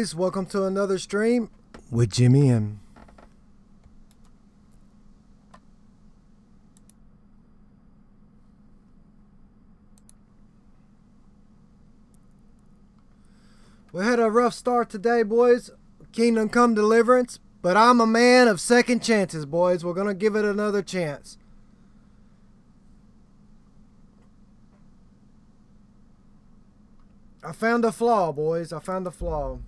boys, welcome to another stream with Jimmy M. We had a rough start today, boys. Kingdomcome Deliverance, but I'm a man of second chances, boys. We're gonna give it another chance. I found a flaw, boys. I found a flaw.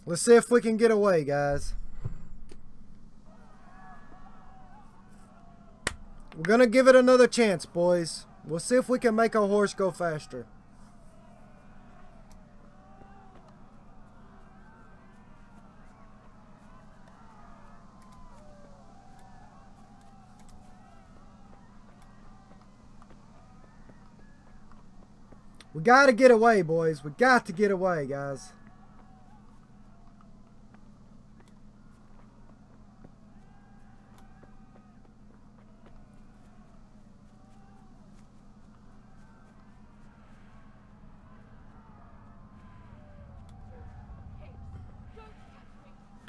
Let's see if we can get away, guys. We're gonna give it another chance, boys. We'll see if we can make our horse go faster. We gotta get away, boys. We got to get away, guys.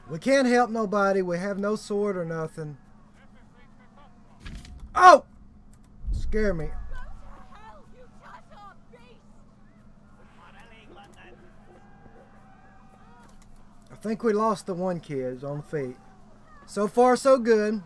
We can't help nobody. We have no sword or nothing. Oh! Scare me. I think we lost the one kid on feet. So far, so good.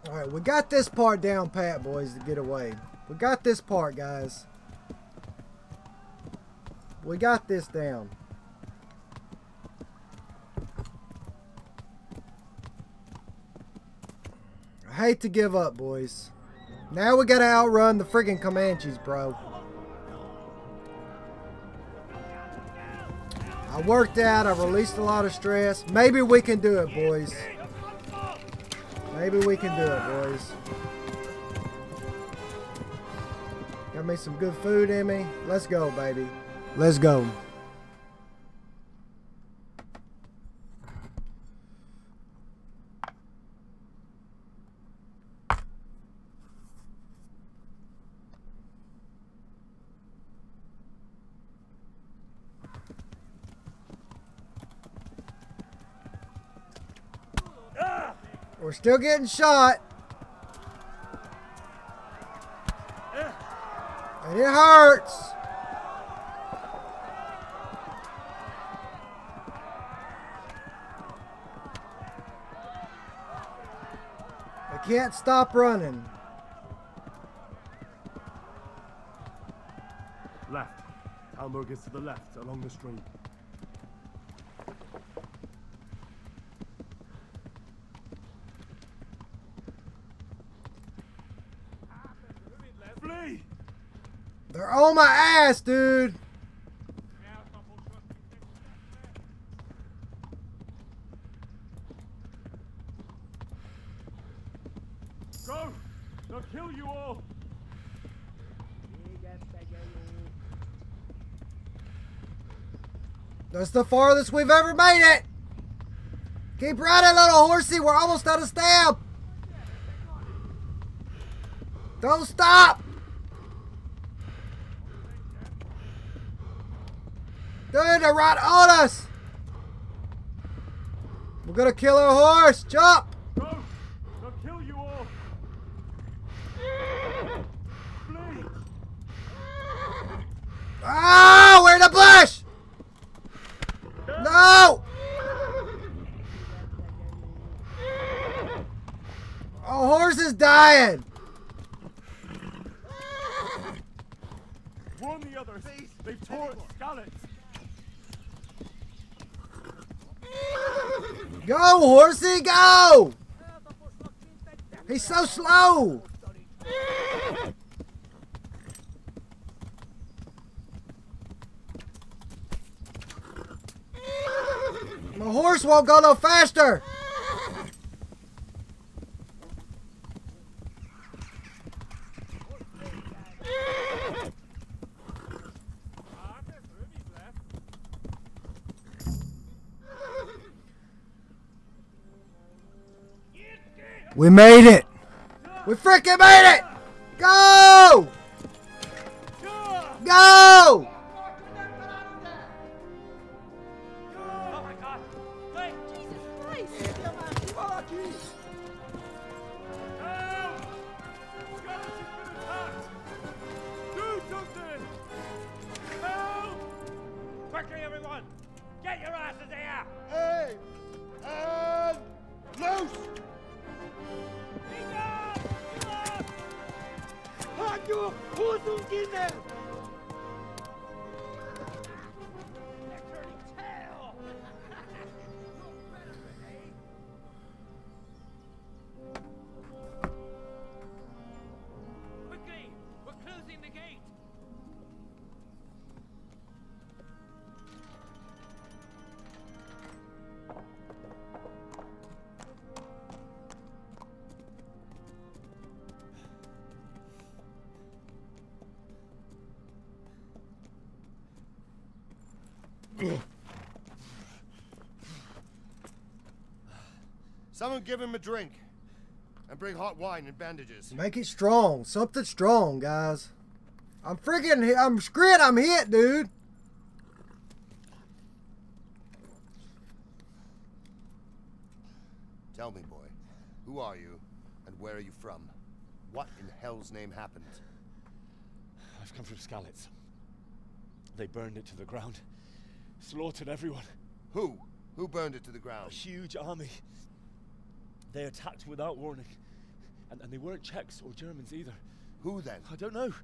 Alright, we got this part down pat, boys, to get away. We got this part, guys. We got this down. I hate to give up, boys. Now we gotta outrun the friggin' Comanches, bro. I worked out, I released a lot of stress. Maybe we can do it, boys. Maybe we can do it, boys. Got me some good food in me. Let's go, baby. Let's go. We're still getting shot. And it hurts. I can't stop running. Left. Talmud is to the left along the stream. They're on my ass, dude. Go! They'll kill you all. That's the farthest we've ever made it. Keep riding, little horsey. We're almost out of stamp. Don't stop. Dude, they're right on us! We're gonna kill our horse! Jump! Go! They'll kill you all! Flee! Oh, we're in the bush! No! Our horse is dying! Warn the others! They tore its scallops! Go, horsey, go! He's so slow! My horse won't go no faster! We made it! We freaking made it! Go! Go! Oh my God! Wait! Jesus Christ! Help! Skeleton's been attacked! Do something! Help! Quickly, everyone! Get your asses here! Hey! And loose! Haku! Huzungine! Quickly! We're closing the gate! Someone give him a drink. And bring hot wine and bandages. Make it strong. Something strong, guys. I'm hit, dude. Tell me, boy, who are you and where are you from? What in hell's name happened? I've come from Skalitz. They burned it to the ground. Slaughtered everyone. Who? Who burned it to the A ground? huge army. They attacked without warning. And they weren't Czechs or Germans either. Who then? I don't know.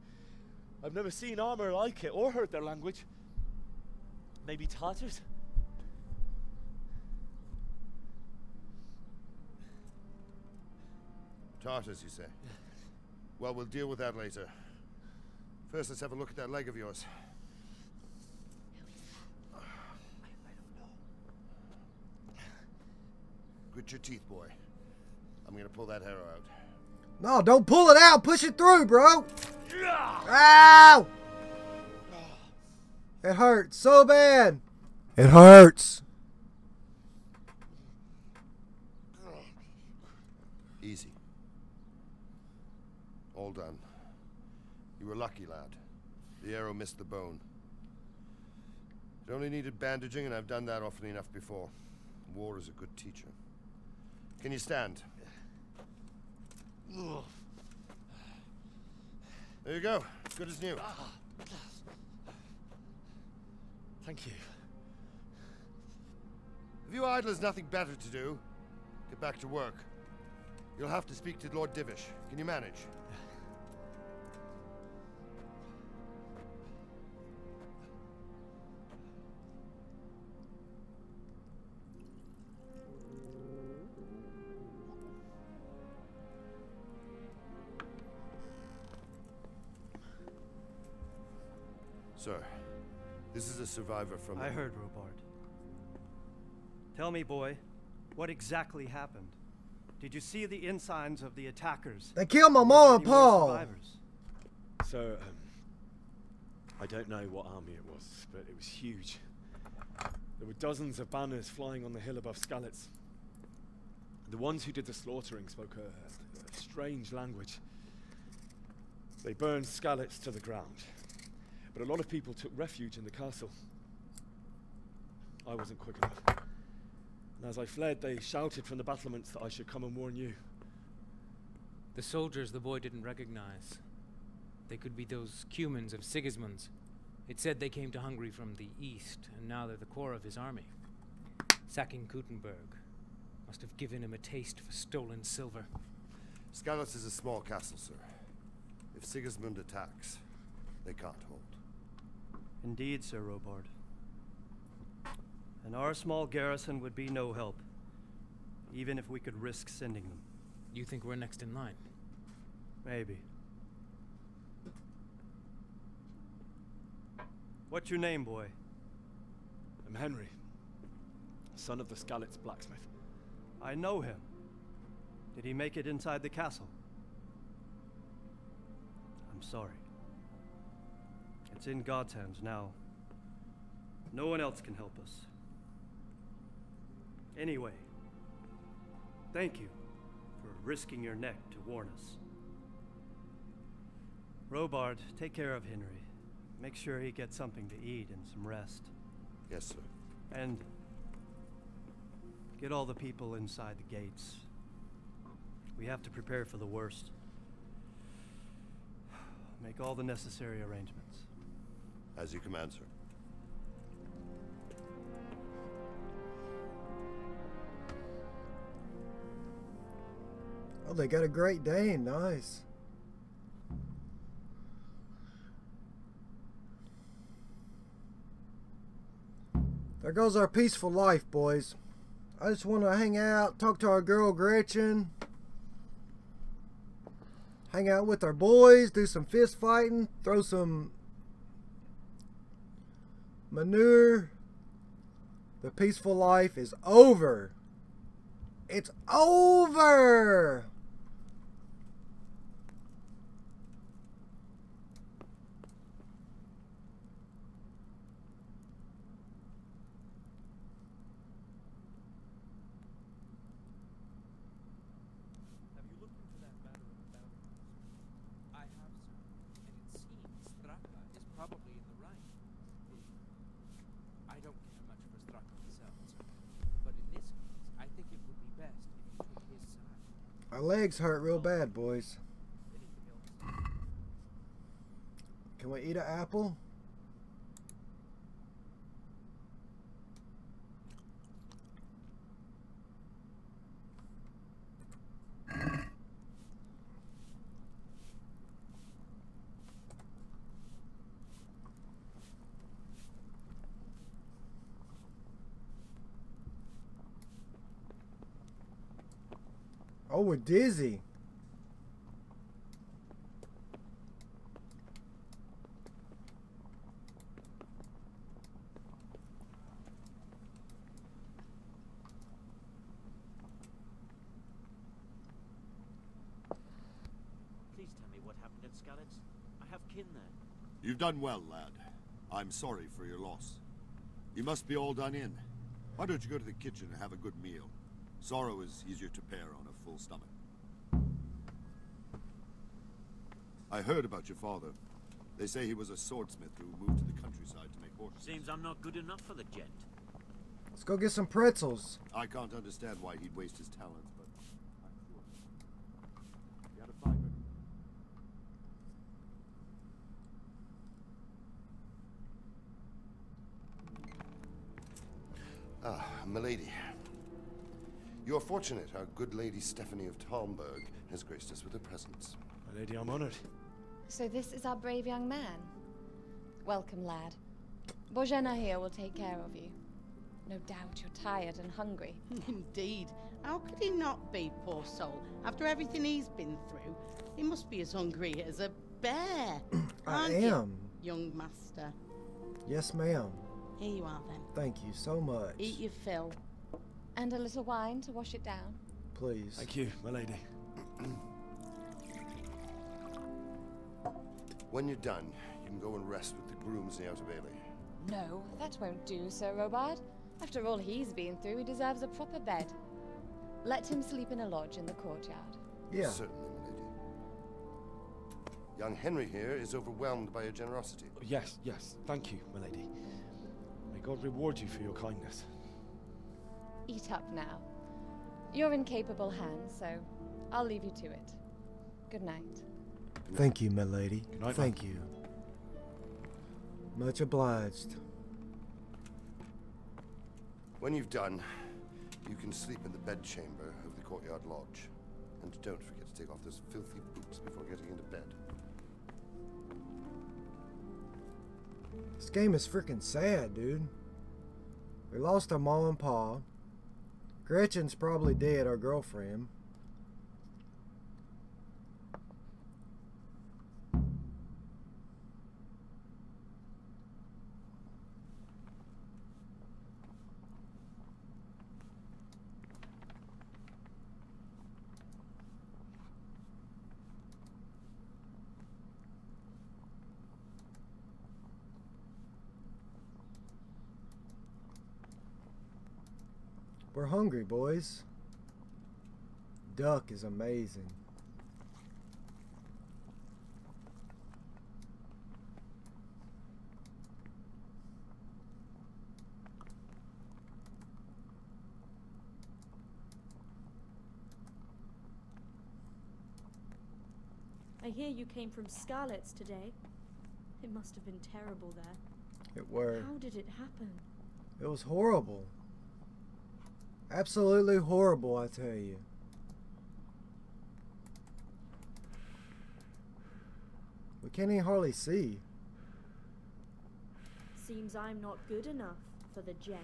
I've never seen armor like it or heard their language. Maybe Tatars? Tartars, you say? Well, we'll deal with that later. First, let's have a look at that leg of yours. I don't know. Grit your teeth, boy. I'm gonna pull that arrow out. No, don't pull it out. Push it through, bro. Ow! It hurts so bad. It hurts. Easy. All done. You were lucky, lad. The arrow missed the bone. It only needed bandaging, and I've done that often enough before. War is a good teacher. Can you stand? There you go. Good as new. Thank you. If you idlers nothing better to do, get back to work. You'll have to speak to Lord Divish. Can you manage? Sir, this is a survivor from... I heard, Robard. Tell me, boy, what exactly happened? Did you see the ensigns of the attackers? They killed my Were mom there and any more Paul. survivors? So, I don't know what army it was, but it was huge. There were dozens of banners flying on the hill above Skalitz. The ones who did the slaughtering spoke a strange language. They burned Skalitz to the ground, but a lot of people took refuge in the castle. I wasn't quick enough. And as I fled, they shouted from the battlements that I should come and warn you. The soldiers the boy didn't recognize. They could be those Cumans of Sigismund's. It said they came to Hungary from the east, and now they're the core of his army. Sacking Kuttenberg must have given him a taste for stolen silver. Skalitz is a small castle, sir. If Sigismund attacks, they can't hold. Indeed, Sir Robard. And our small garrison would be no help, even if we could risk sending them. You think we're next in line? Maybe. What's your name, boy? I'm Henry, son of the Skalitz blacksmith. I know him. Did he make it inside the castle? I'm sorry. It's in God's hands now. No one else can help us. Anyway, thank you for risking your neck to warn us. Robard, take care of Henry. Make sure he gets something to eat and some rest. Yes, sir. And get all the people inside the gates. We have to prepare for the worst. Make all the necessary arrangements. As you command, sir. Oh, they got a Great Dane. Nice. There goes our peaceful life, boys. I just want to hang out, talk to our girl Gretchen, hang out with our boys, do some fist fighting, throw some manure. The peaceful life is over. It's over. Our legs hurt real bad, boys. Can we eat an apple? Oh, we're dizzy. Please tell me what happened at Skalitz. I have kin there. You've done well, lad. I'm sorry for your loss. You must be all done in. Why don't you go to the kitchen and have a good meal? Sorrow is easier to bear on a full stomach. I heard about your father. They say he was a swordsmith who moved to the countryside to make horses. Seems I'm not good enough for the gent. Let's go get some pretzels. I can't understand why he'd waste his talents, but I'm sure he had a fine record. Ah, milady. You are fortunate our good lady Stephanie of Talmberg has graced us with her presence. My lady, I'm honored. So this is our brave young man. Welcome, lad. Bozhena here will take care of you. No doubt you're tired and hungry. Indeed. How could he not be, poor soul? After everything he's been through, he must be as hungry as a bear. I Aren't you, am. young master? Yes, ma'am. Here you are, then. Thank you so much. Eat your fill. And a little wine to wash it down. Please. Thank you, my lady. When you're done, you can go and rest with the grooms in the Outer Bailey. No, that won't do, Sir Robard. After all he's been through, he deserves a proper bed. Let him sleep in a lodge in the courtyard. Yeah. Certainly, milady. Young Henry here is overwhelmed by your generosity. Yes, yes. Thank you, my lady. May God reward you for your kindness. Eat up now. You're in capable hands, so I'll leave you to it. Good night. Thank you, my lady. Good night, Thank you. Much obliged. When you've done, you can sleep in the bedchamber of the courtyard lodge. And don't forget to take off those filthy boots before getting into bed. This game is freaking sad, dude. We lost our mom and pa. Gretchen's probably dead, our girlfriend. We're hungry, boys. Duck is amazing. I hear you came from Scarlet's today. It must have been terrible there. It were. How did it happen? It was horrible. Absolutely horrible, I tell you. We can't even hardly see. Seems I'm not good enough for the gent.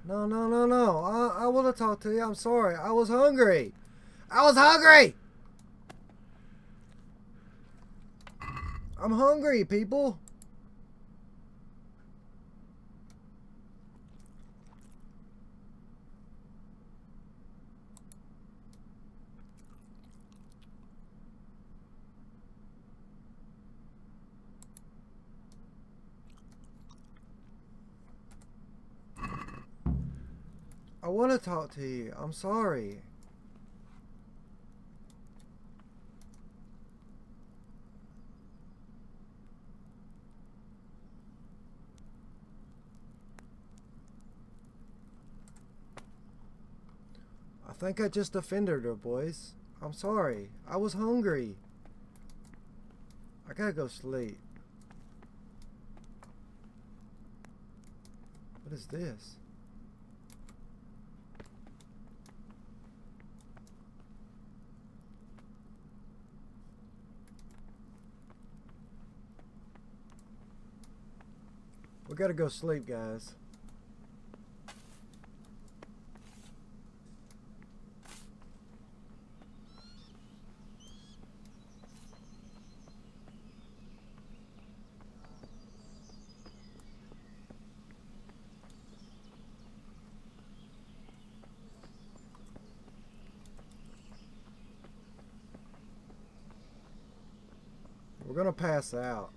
No, no, no, no. I want to talk to you. I'm sorry. I was hungry. I was hungry! I'm hungry, people. I want to talk to you. I'm sorry. I think I just offended her, boys. I'm sorry. I was hungry. I gotta go sleep. What is this? We gotta go sleep, guys. We're gonna pass out.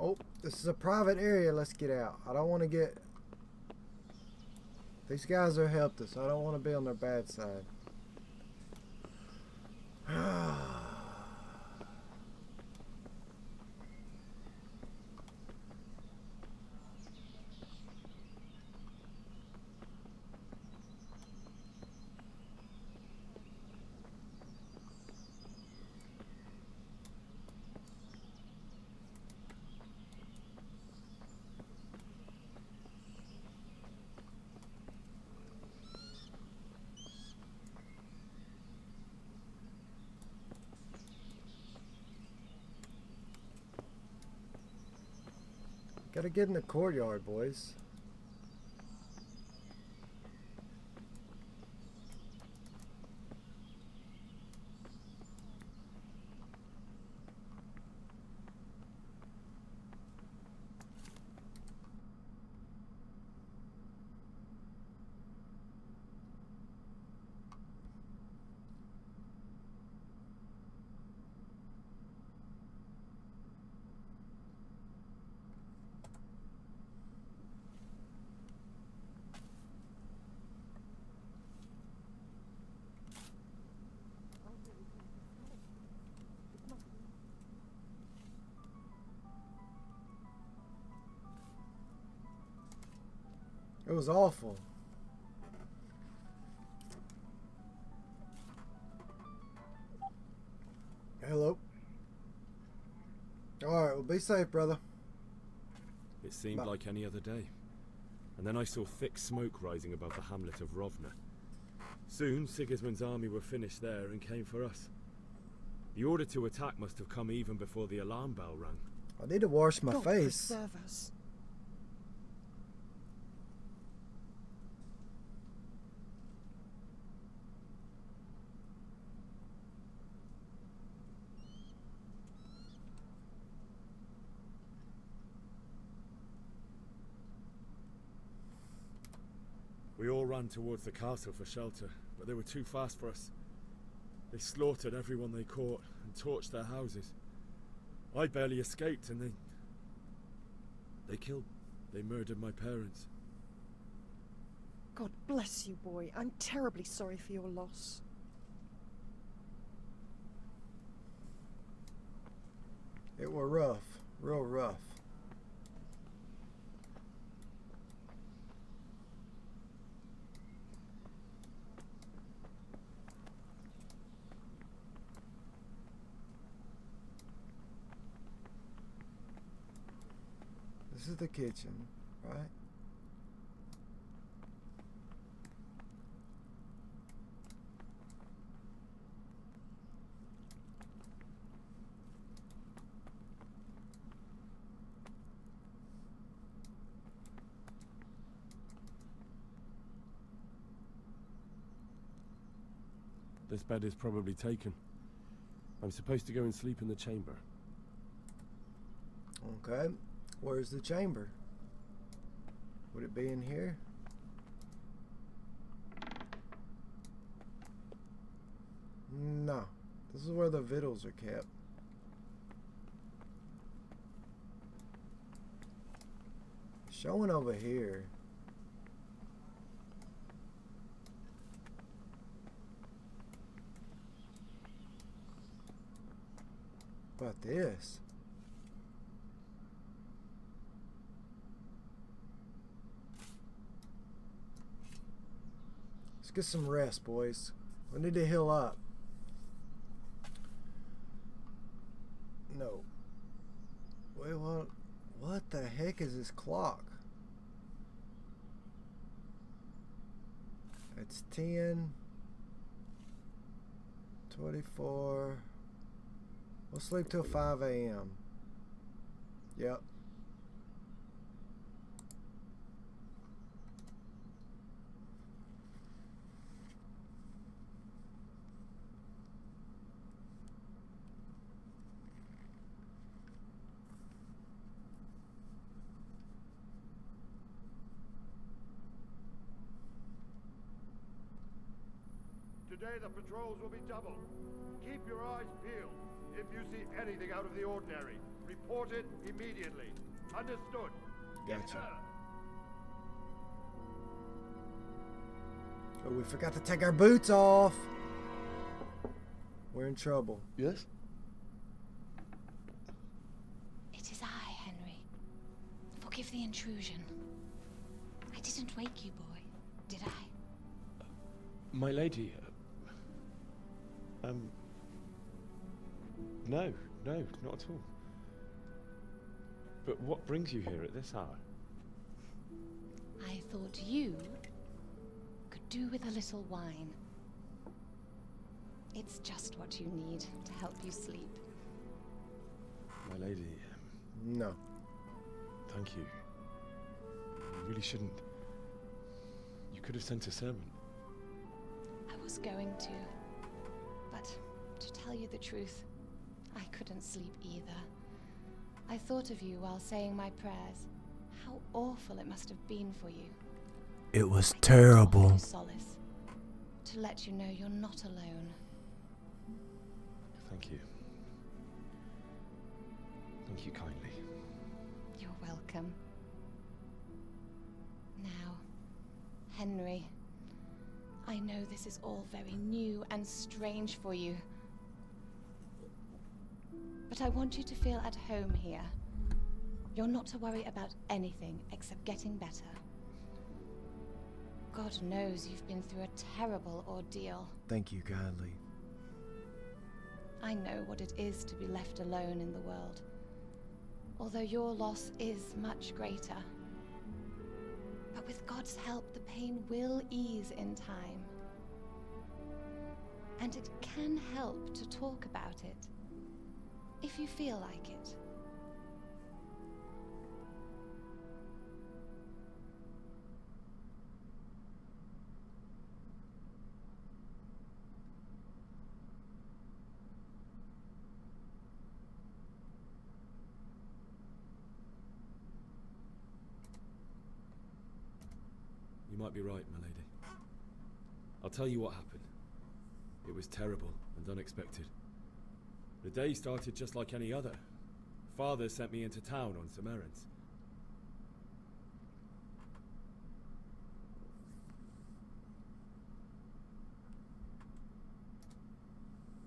Oh, this is a private area. Let's get out. I don't want to get... These guys are helped us. I don't want to be on their bad side. Gotta get in the courtyard, boys. It was awful. Hello. Alright, well be safe, brother. It seemed like any other day. And then I saw thick smoke rising above the hamlet of Rovna. Soon, Sigismund's army were finished there and came for us. The order to attack must have come even before the alarm bell rang. I need to wash my God face. preserve us. We all ran towards the castle for shelter, but they were too fast for us. They slaughtered everyone they caught and torched their houses. I barely escaped, and they murdered my parents. God bless you, boy. I'm terribly sorry for your loss. It were rough, real rough. This is the kitchen, right? This bed is probably taken. I'm supposed to go and sleep in the chamber. Okay. Where's the chamber? Would it be in here? No. This is where the victuals are kept. Showing over here. About this? Let's get some rest, boys. We need to heal up. No. Wait, what the heck is this clock? It's 10:24. We'll sleep till 5 a.m. Yep. Today the patrols will be doubled. Keep your eyes peeled. If you see anything out of the ordinary, report it immediately. Understood? Gotcha. Oh, we forgot to take our boots off. We're in trouble. Yes? It is I, Henry. Forgive the intrusion. I didn't wake you, boy, did I? My lady, no, not at all. But what brings you here at this hour? I thought you could do with a little wine. It's just what you need to help you sleep. My lady, No. thank you. You really shouldn't. You could have sent a servant. I was going to, but to tell you the truth, I couldn't sleep either. I thought of you while saying my prayers. How awful it must have been for you. It was I terrible. came to offer you solace, to let you know you're not alone. Thank you. Thank you kindly. You're welcome. Now, Henry, I know this is all very new and strange for you. But I want you to feel at home here. You're not to worry about anything except getting better. God knows you've been through a terrible ordeal. Thank you kindly. I know what it is to be left alone in the world. Although your loss is much greater. But with God's help, the pain will ease in time. And it can help to talk about it, if you feel like it. You might be right, my lady. I'll tell you what happened. It was terrible and unexpected. The day started just like any other. Father sent me into town on some errands.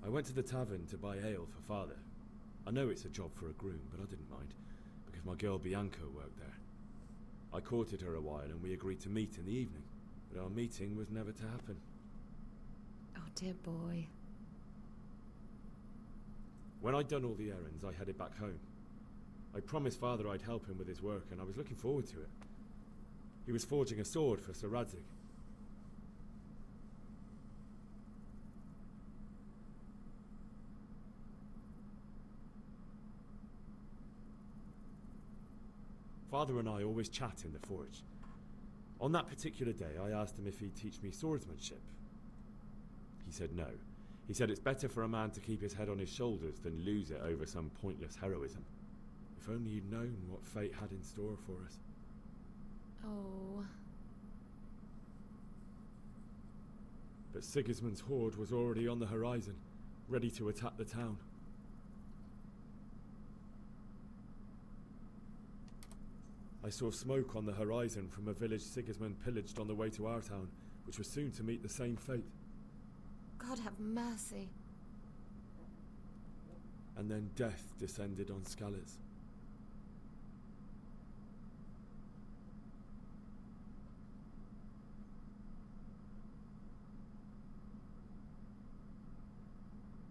I went to the tavern to buy ale for Father. I know it's a job for a groom, but I didn't mind, because my girl Bianca worked there. I courted her a while and we agreed to meet in the evening, but our meeting was never to happen. Oh, dear boy. When I'd done all the errands, I headed back home. I promised Father I'd help him with his work, and I was looking forward to it. He was forging a sword for Sir Radzig. Father and I always chat in the forge. On that particular day, I asked him if he'd teach me swordsmanship. He said no. He said it's better for a man to keep his head on his shoulders than lose it over some pointless heroism. If only you'd known what fate had in store for us. Oh. But Sigismund's horde was already on the horizon, ready to attack the town. I saw smoke on the horizon from a village Sigismund pillaged on the way to our town, which was soon to meet the same fate. God have mercy. And then death descended on Skalitz.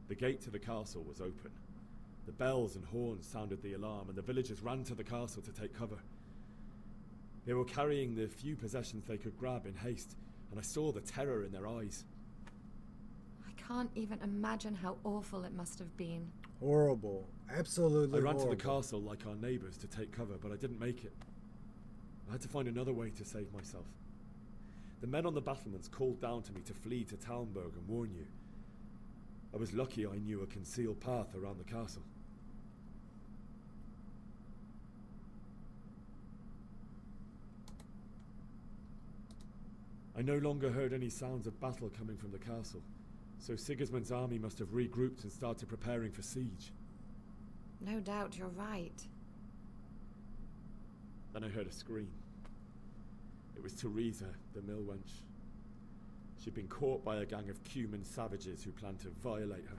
The gate to the castle was open. The bells and horns sounded the alarm, and the villagers ran to the castle to take cover. They were carrying the few possessions they could grab in haste, and I saw the terror in their eyes. I can't even imagine how awful it must have been. Horrible. Absolutely I ran horrible. to the castle like our neighbours to take cover, but I didn't make it. I had to find another way to save myself. The men on the battlements called down to me to flee to Talmberg and warn you. I was lucky I knew a concealed path around the castle. I no longer heard any sounds of battle coming from the castle, so Sigismund's army must have regrouped and started preparing for siege. No doubt you're right. Then I heard a scream. It was Teresa, the mill wench. She'd been caught by a gang of Cuman savages who planned to violate her.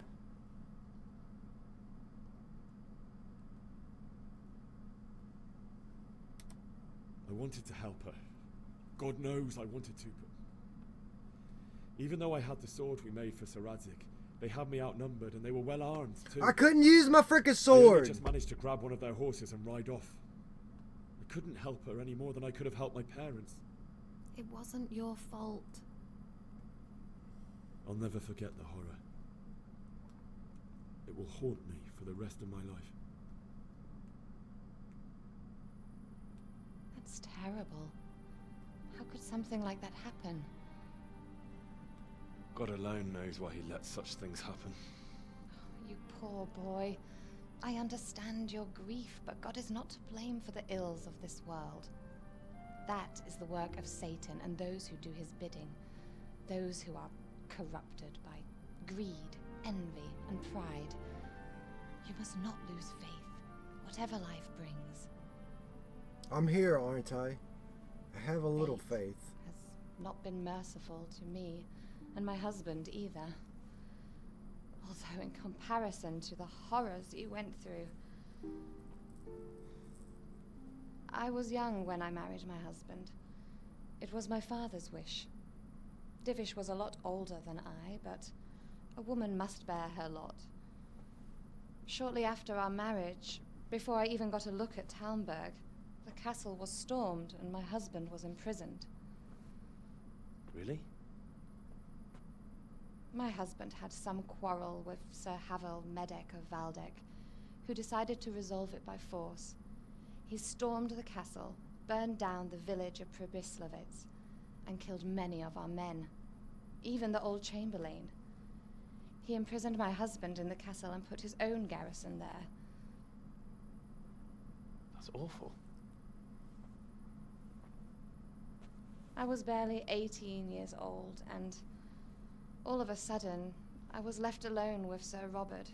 I wanted to help her. God knows I wanted to, but even though I had the sword we made for Sir Radzig, they had me outnumbered and they were well armed too. I couldn't use my frickin' I sword! only just managed to grab one of their horses and ride off. I couldn't help her any more than I could have helped my parents. It wasn't your fault. I'll never forget the horror. It will haunt me for the rest of my life. That's terrible. How could something like that happen? God alone knows why he lets such things happen. Oh, you poor boy. I understand your grief, but God is not to blame for the ills of this world. That is the work of Satan and those who do his bidding. Those who are corrupted by greed, envy, and pride. You must not lose faith, whatever life brings. I'm here, aren't I? I have a little faith. Has not been merciful to me, and my husband either. Although in comparison to the horrors you went through. I was young when I married my husband. It was my father's wish. Divish was a lot older than I, but a woman must bear her lot. Shortly after our marriage, before I even got a look at Talmberg, the castle was stormed and my husband was imprisoned. Really? My husband had some quarrel with Sir Havel Medek of Valdek, who decided to resolve it by force. He stormed the castle, burned down the village of Pribyslavitz, and killed many of our men, even the old chamberlain. He imprisoned my husband in the castle and put his own garrison there. That's awful. I was barely 18 years old, and all of a sudden, I was left alone with Sir Robert.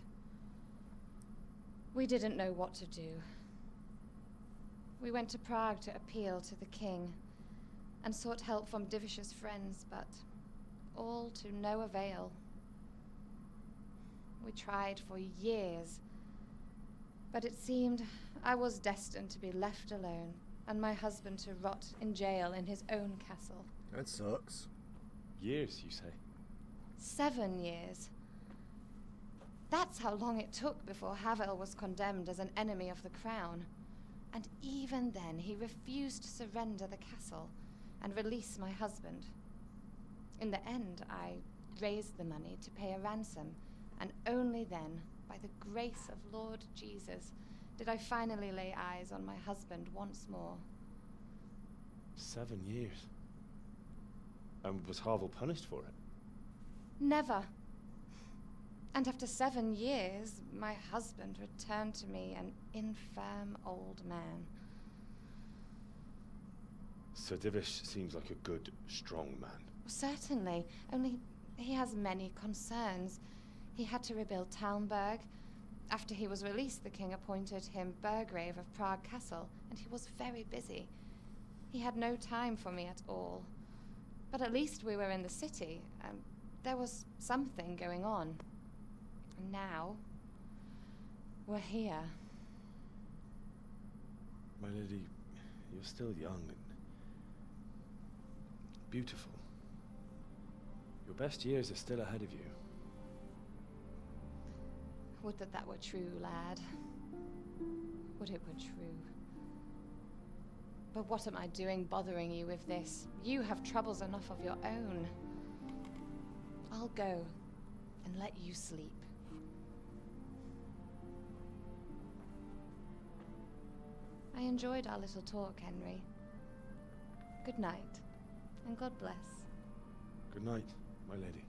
We didn't know what to do. We went to Prague to appeal to the king, and sought help from Divish's friends, but all to no avail. We tried for years, but it seemed I was destined to be left alone, and my husband to rot in jail in his own castle. That sucks. Years, you say? 7 years. That's how long it took before Havel was condemned as an enemy of the crown. And even then, he refused to surrender the castle and release my husband. In the end, I raised the money to pay a ransom, and only then, by the grace of Lord Jesus, did I finally lay eyes on my husband once more. 7 years? And was Havel punished for it? Never. And after 7 years, my husband returned to me an infirm old man. Sir Divish seems like a good, strong man. Certainly, only he has many concerns. He had to rebuild Talmberg. After he was released, the king appointed him Burgrave of Prague Castle, and he was very busy. He had no time for me at all. But at least we were in the city, and there was something going on. And now, we're here. My lady, you're still young and beautiful. Your best years are still ahead of you. Would that that were true, lad. Would it were true. But what am I doing bothering you with this? You have troubles enough of your own. I'll go and let you sleep. I enjoyed our little talk, Henry. Good night, and God bless. Good night, my lady.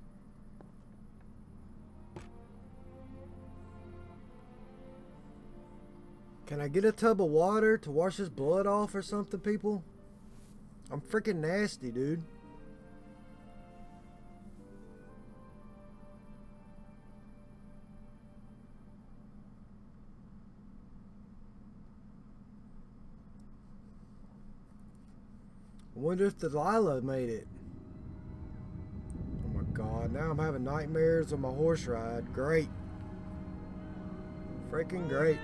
Can I get a tub of water to wash his blood off or something, people? I'm freaking nasty, dude. I wonder if Delilah made it. Oh my god, now I'm having nightmares on my horse ride. Great. Freaking great.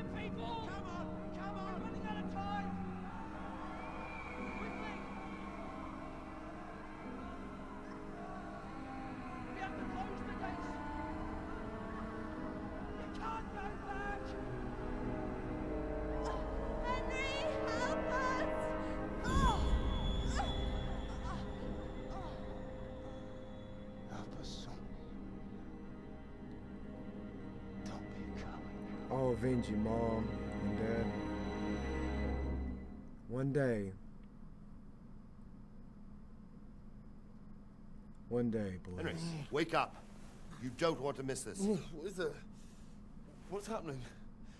I'll avenge you, Mom and Dad. One day. One day, boys. Henry, wake up. You don't want to miss this. What is it? What's happening?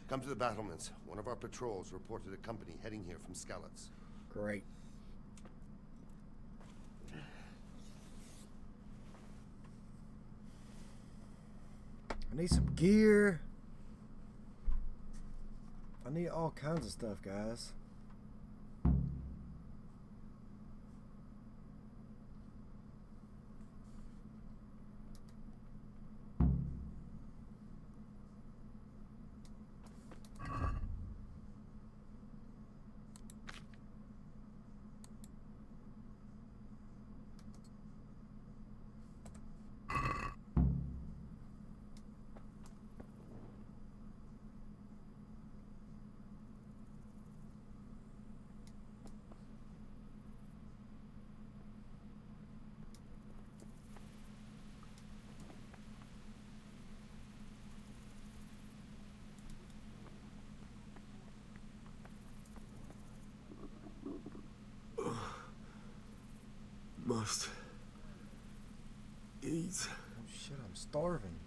Come to the battlements. One of our patrols reported a company heading here from Skalitz. Great. I need some gear. I need all kinds of stuff, guys. Must eat. Oh shit, I'm starving.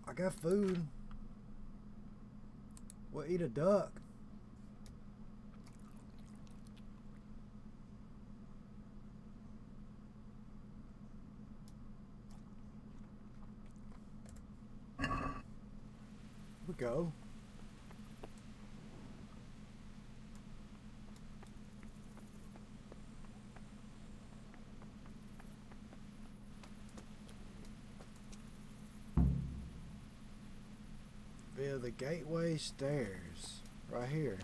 I got food. We'll eat a duck. go. Via the gateway stairs. Right here.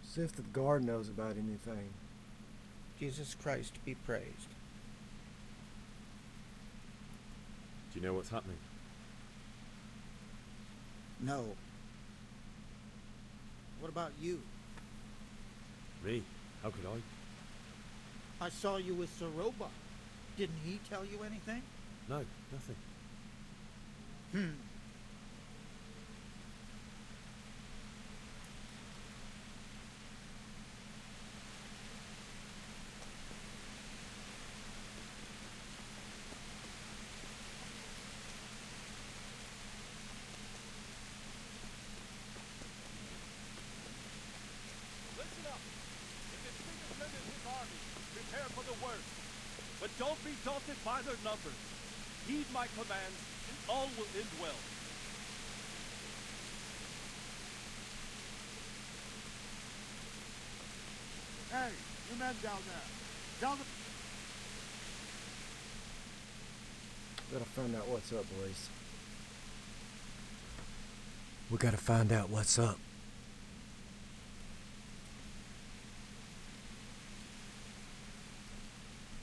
See if the guard knows about anything. Jesus Christ be praised. Do you know what's happening? No. What about you? Me? How could I? I saw you with Sir Robot. Didn't he tell you anything? No, nothing. But don't be daunted by their numbers. Heed my commands, and all will end well. Hey, you men down there. Tell them. Gotta find out what's up, boys. We gotta find out what's up.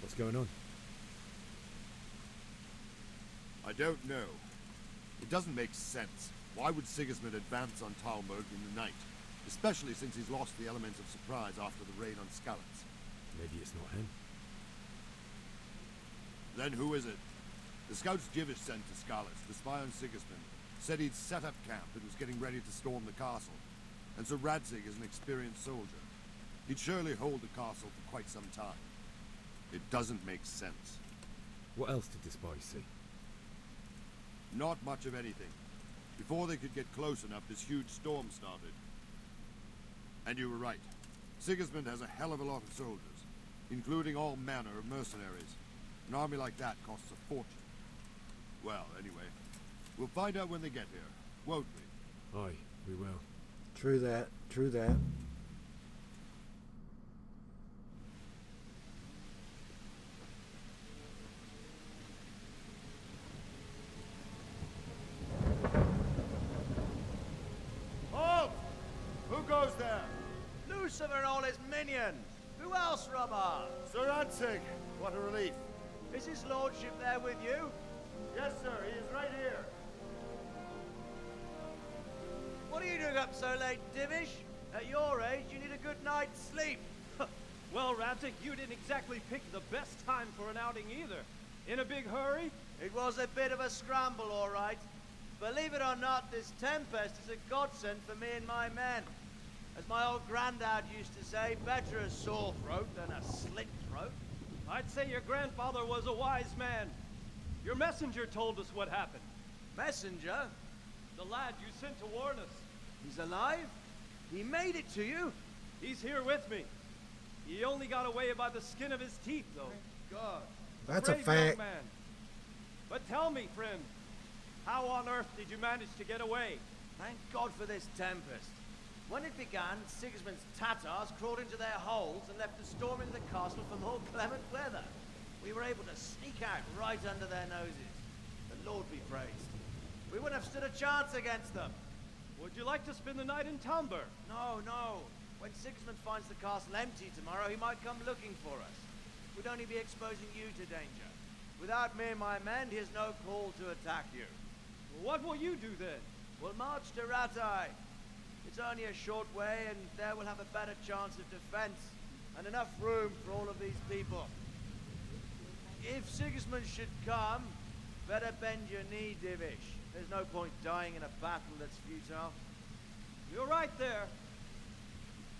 What's going on? I don't know. It doesn't make sense. Why would Sigismund advance on Talmberg in the night? Especially since he's lost the element of surprise after the raid on Skalitz. Maybe it's not him. Then who is it? The scouts Jivish sent to Skalitz to spy on Sigismund said he'd set up camp and was getting ready to storm the castle. And Sir Radzig is an experienced soldier. He'd surely hold the castle for quite some time. It doesn't make sense. What else did the spies see? Not much of anything. Before they could get close enough, this huge storm started. And you were right. Sigismund has a hell of a lot of soldiers, including all manner of mercenaries. An army like that costs a fortune. Well, anyway, we'll find out when they get here, won't we? Aye, we will. True that, true that. Halt! Who goes there? Lucifer and all his minions. Who else, Robert? Sir Radzig. What a relief. Is his lordship there with you? Yes, sir. He is right here. What are you doing up so late, Divish? At your age, you need a good night's sleep. Well, Radzig, you didn't exactly pick the best time for an outing either. In a big hurry? It was a bit of a scramble, all right. Believe it or not, this tempest is a godsend for me and my men. As my old granddad used to say, better a sore throat than a slit throat. I'd say your grandfather was a wise man. Your messenger told us what happened. Messenger? The lad you sent to warn us. He's alive? He made it to you? He's here with me. He only got away by the skin of his teeth, though. Thank God. That's a Brave young fact. man. But tell me, friend, how on earth did you manage to get away? Thank God for this tempest. When it began, Sigismund's Tatars crawled into their holes and left a storm into the castle for more clement weather. We were able to sneak out right under their noses. The Lord be praised. We wouldn't have stood a chance against them. Would you like to spend the night in Talmberg? No, no. When Sigismund finds the castle empty tomorrow, he might come looking for us. We'd only be exposing you to danger. Without me and my men, he has no call to attack you. Well, what will you do then? We'll march to Ratai. It's only a short way, and there we'll have a better chance of defense, and enough room for all of these people. If Sigismund should come, better bend your knee, Divish. There's no point dying in a battle that's futile. You're right there.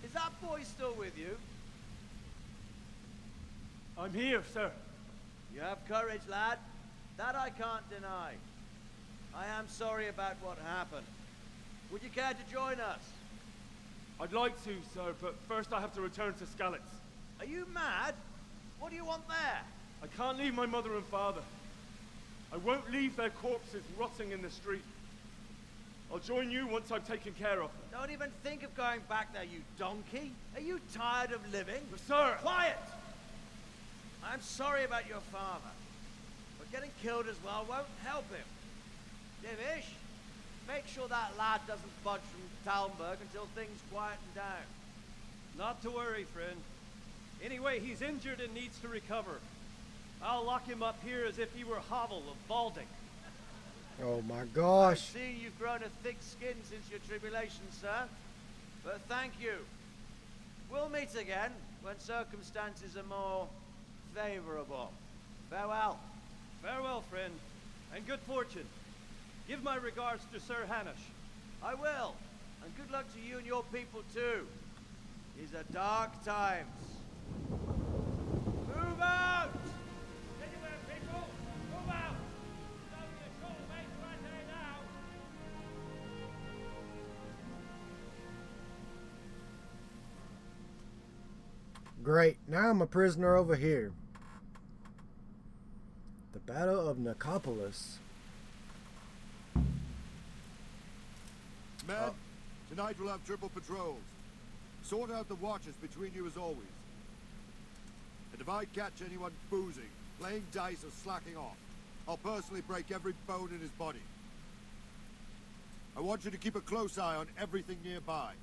Is that boy still with you? I'm here, sir. You have courage, lad. That I can't deny. I am sorry about what happened. Would you care to join us? I'd like to, sir, but first I have to return to Skalitz. Are you mad? What do you want there? I can't leave my mother and father. I won't leave their corpses rotting in the street. I'll join you once I've taken care of them. Don't even think of going back there, you donkey. Are you tired of living? But sir! Quiet! I'm sorry about your father, but getting killed as well won't help him. Divish, make sure that lad doesn't budge from Talmberg until things quieten down. Not to worry, friend. Anyway, he's injured and needs to recover. I'll lock him up here as if he were Hovel of Balding. Oh my gosh. I see you've grown a thick skin since your tribulation, sir. But thank you. We'll meet again when circumstances are more favorable. Farewell. Farewell, friend, and good fortune. Give my regards to Sir Hanush. I will, and good luck to you and your people too. These are dark times. Move out! Anywhere, people! Move out! It's only a short way to Athe now! Great. Now I'm a prisoner over here. The Battle of Nicopolis. Men, tonight we'll have triple patrols. Sort out the watches between you as always. And if I catch anyone boozing, playing dice or slacking off, I'll personally break every bone in his body. I want you to keep a close eye on everything nearby.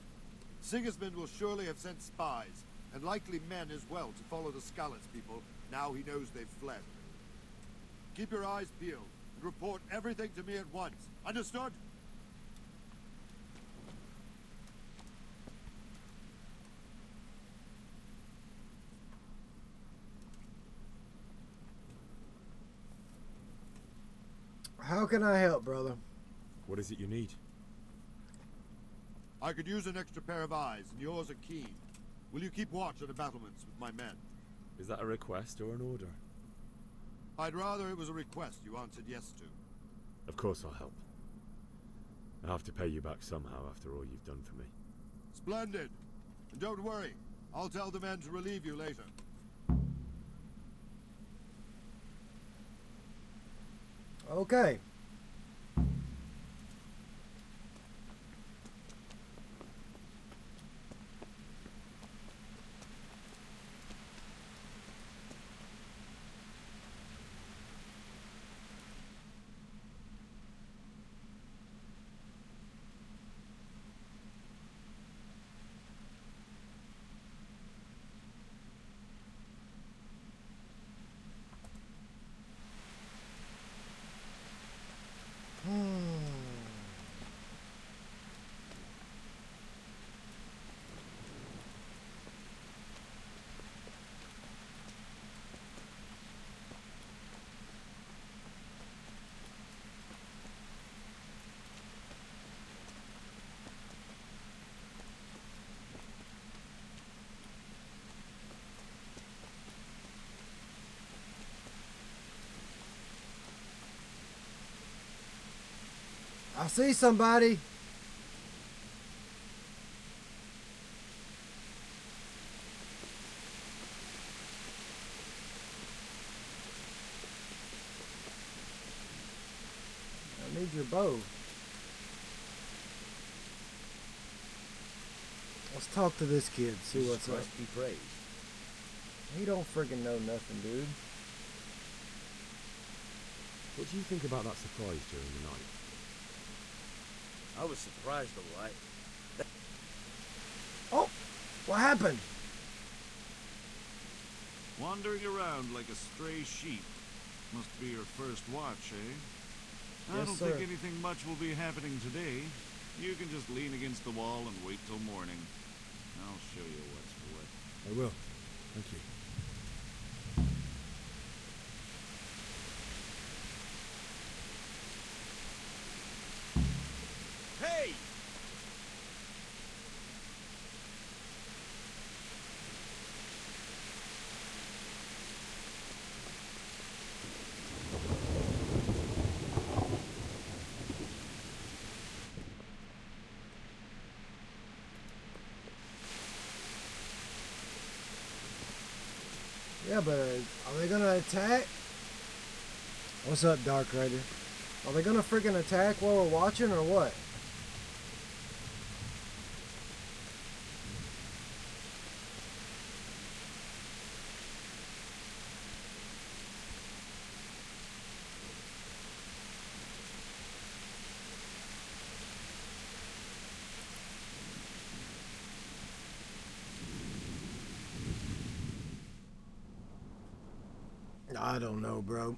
Sigismund will surely have sent spies, and likely men as well, to follow the Skalitz people, now he knows they've fled. Keep your eyes peeled, and report everything to me at once. Understood? How can I help, brother? What is it you need? I could use an extra pair of eyes, and yours are keen. Will you keep watch on the battlements with my men? Is that a request or an order? I'd rather it was a request you answered yes to. Of course I'll help. I have to pay you back somehow after all you've done for me. Splendid. And don't worry, I'll tell the men to relieve you later. Okay. I see somebody. I need your bow. Let's talk to this kid, see what's up. Christ be praised. He don't friggin' know nothing, dude. What do you think about that surprise during the night? I was surprised, all right. Oh! What happened? Wandering around like a stray sheep. Must be your first watch, eh? I Yes, don't sir. think anything much will be happening today. You can just lean against the wall and wait till morning. I'll show you what's what. I will. Thank you. Hey! Yeah, but are they gonna attack? What's up, Dark Raider? Are they gonna freaking attack while we're watching or what? I don't know, bro.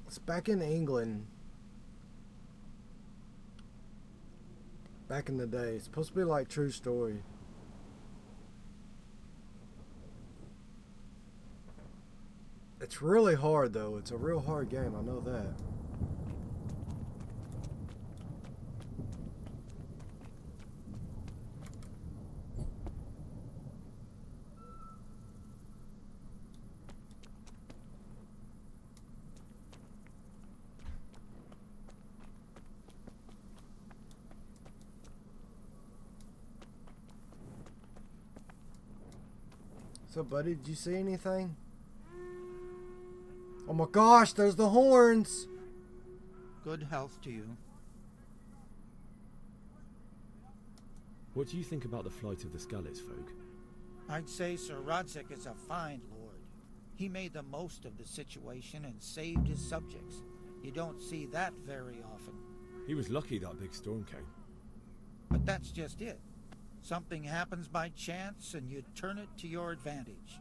It's back in England. Back in the day. It's supposed to be like true story. It's really hard though. It's a real hard game. I know that. So, buddy, did you see anything? Oh my gosh, there's the horns! Good health to you. What do you think about the flight of the Skalitz folk? I'd say Sir Rodzik is a fine lord. He made the most of the situation and saved his subjects. You don't see that very often. He was lucky that big storm came. But that's just it. Something happens by chance and you turn it to your advantage.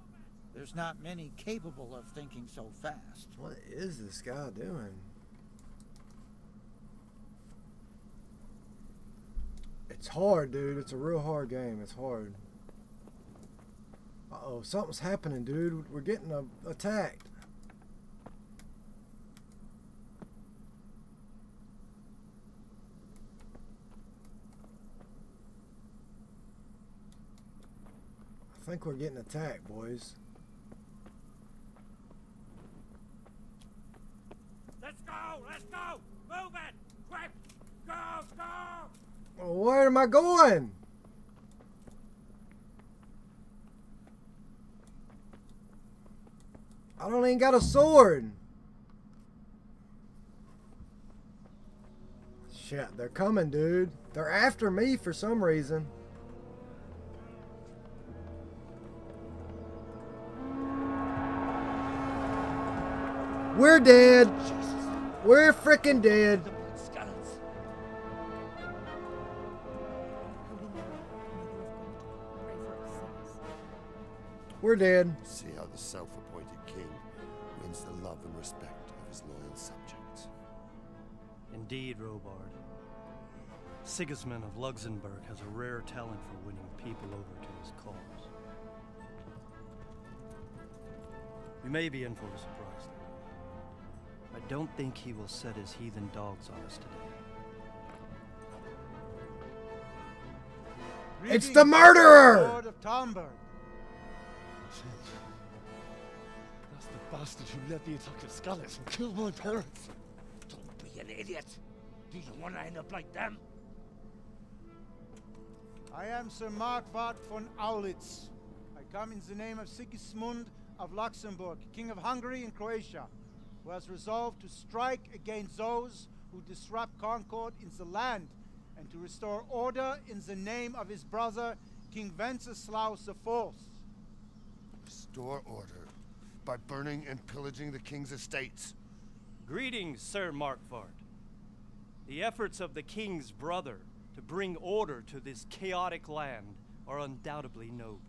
There's not many capable of thinking so fast. What is this guy doing? It's hard, dude. It's a real hard game. It's hard. Uh-oh, something's happening, dude. We're getting attacked. I think we're getting attacked, boys. Let's go! Let's go! Move it! Quick! Go! Go! Well, where am I going? I don't even got a sword. Shit, they're coming, dude. They're after me for some reason. We're dead. We're freaking dead. We're dead. See how the self-appointed king wins the love and respect of his loyal subjects. Indeed, Robard. Sigismund of Luxembourg has a rare talent for winning people over to his cause. You may be in for a surprise, though. I don't think he will set his heathen dogs on us today. It's the murderer! Lord of Talmberg. That's the bastard who led the attack at Skalitz and killed my parents. Don't be an idiot. Do you want to end up like them? I am Sir Markvart von Aulitz. I come in the name of Sigismund of Luxembourg, King of Hungary and Croatia, who has resolved to strike against those who disrupt concord in the land and to restore order in the name of his brother, King Wenceslaus IV. Restore order by burning and pillaging the king's estates. Greetings, Sir Markvart. The efforts of the king's brother to bring order to this chaotic land are undoubtedly noble.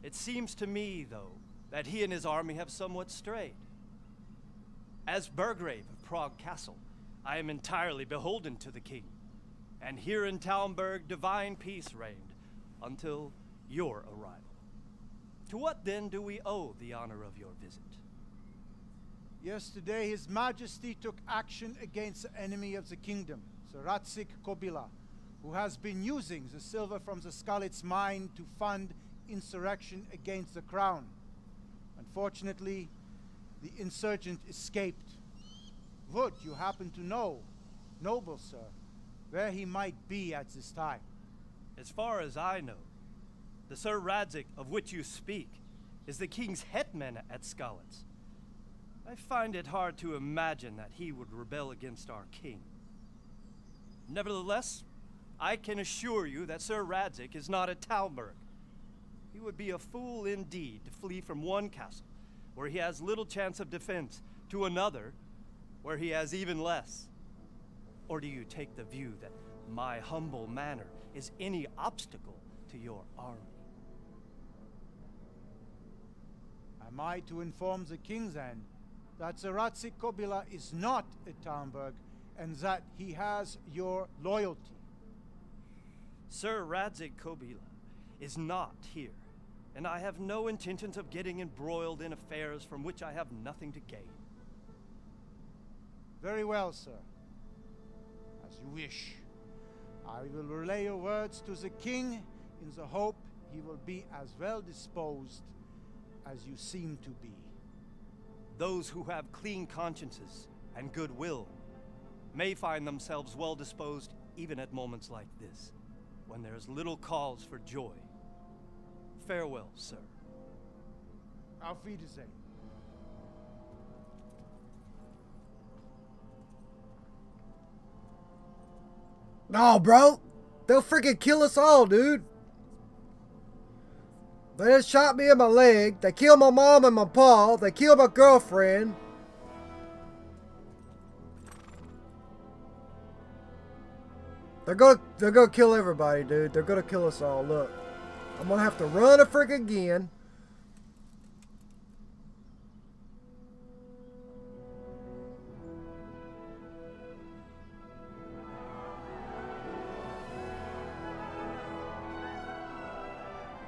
It seems to me, though, that he and his army have somewhat strayed. As Burgrave of Prague Castle, I am entirely beholden to the king, and here in Talmberg divine peace reigned until your arrival. To what then do we owe the honor of your visit? Yesterday, His Majesty took action against the enemy of the kingdom, Sir Radzik Kobila, who has been using the silver from the Skalitz mine to fund insurrection against the crown. Unfortunately, the insurgent escaped. Would you happen to know, noble sir, where he might be at this time? As far as I know, The Sir Radzig of which you speak is the king's hetman at Skalitz. I find it hard to imagine that he would rebel against our king. Nevertheless, I can assure you that Sir Radzig is not at Talmberg. He would be a fool indeed to flee from one castle, where he has little chance of defense, to another, where he has even less. Or do you take the view that my humble manner is any obstacle to your army? Am I to inform the king's end that Sir Radzig Kobyla is not at Talmberg, and that he has your loyalty? Sir Radzig Kobyla is not here, and I have no intentions of getting embroiled in affairs from which I have nothing to gain. Very well, sir. As you wish. I will relay your words to the king in the hope he will be as well disposed as you seem to be. Those who have clean consciences and goodwill may find themselves well disposed even at moments like this, when there is little cause for joy. Farewell, sir. Auf Wiedersehen. No, bro. They'll freaking kill us all, dude. They just shot me in my leg. They killed my mom and my pa. They killed my girlfriend. They're gonna kill everybody, dude. They're gonna kill us all. Look. I'm gonna have to run a frick again.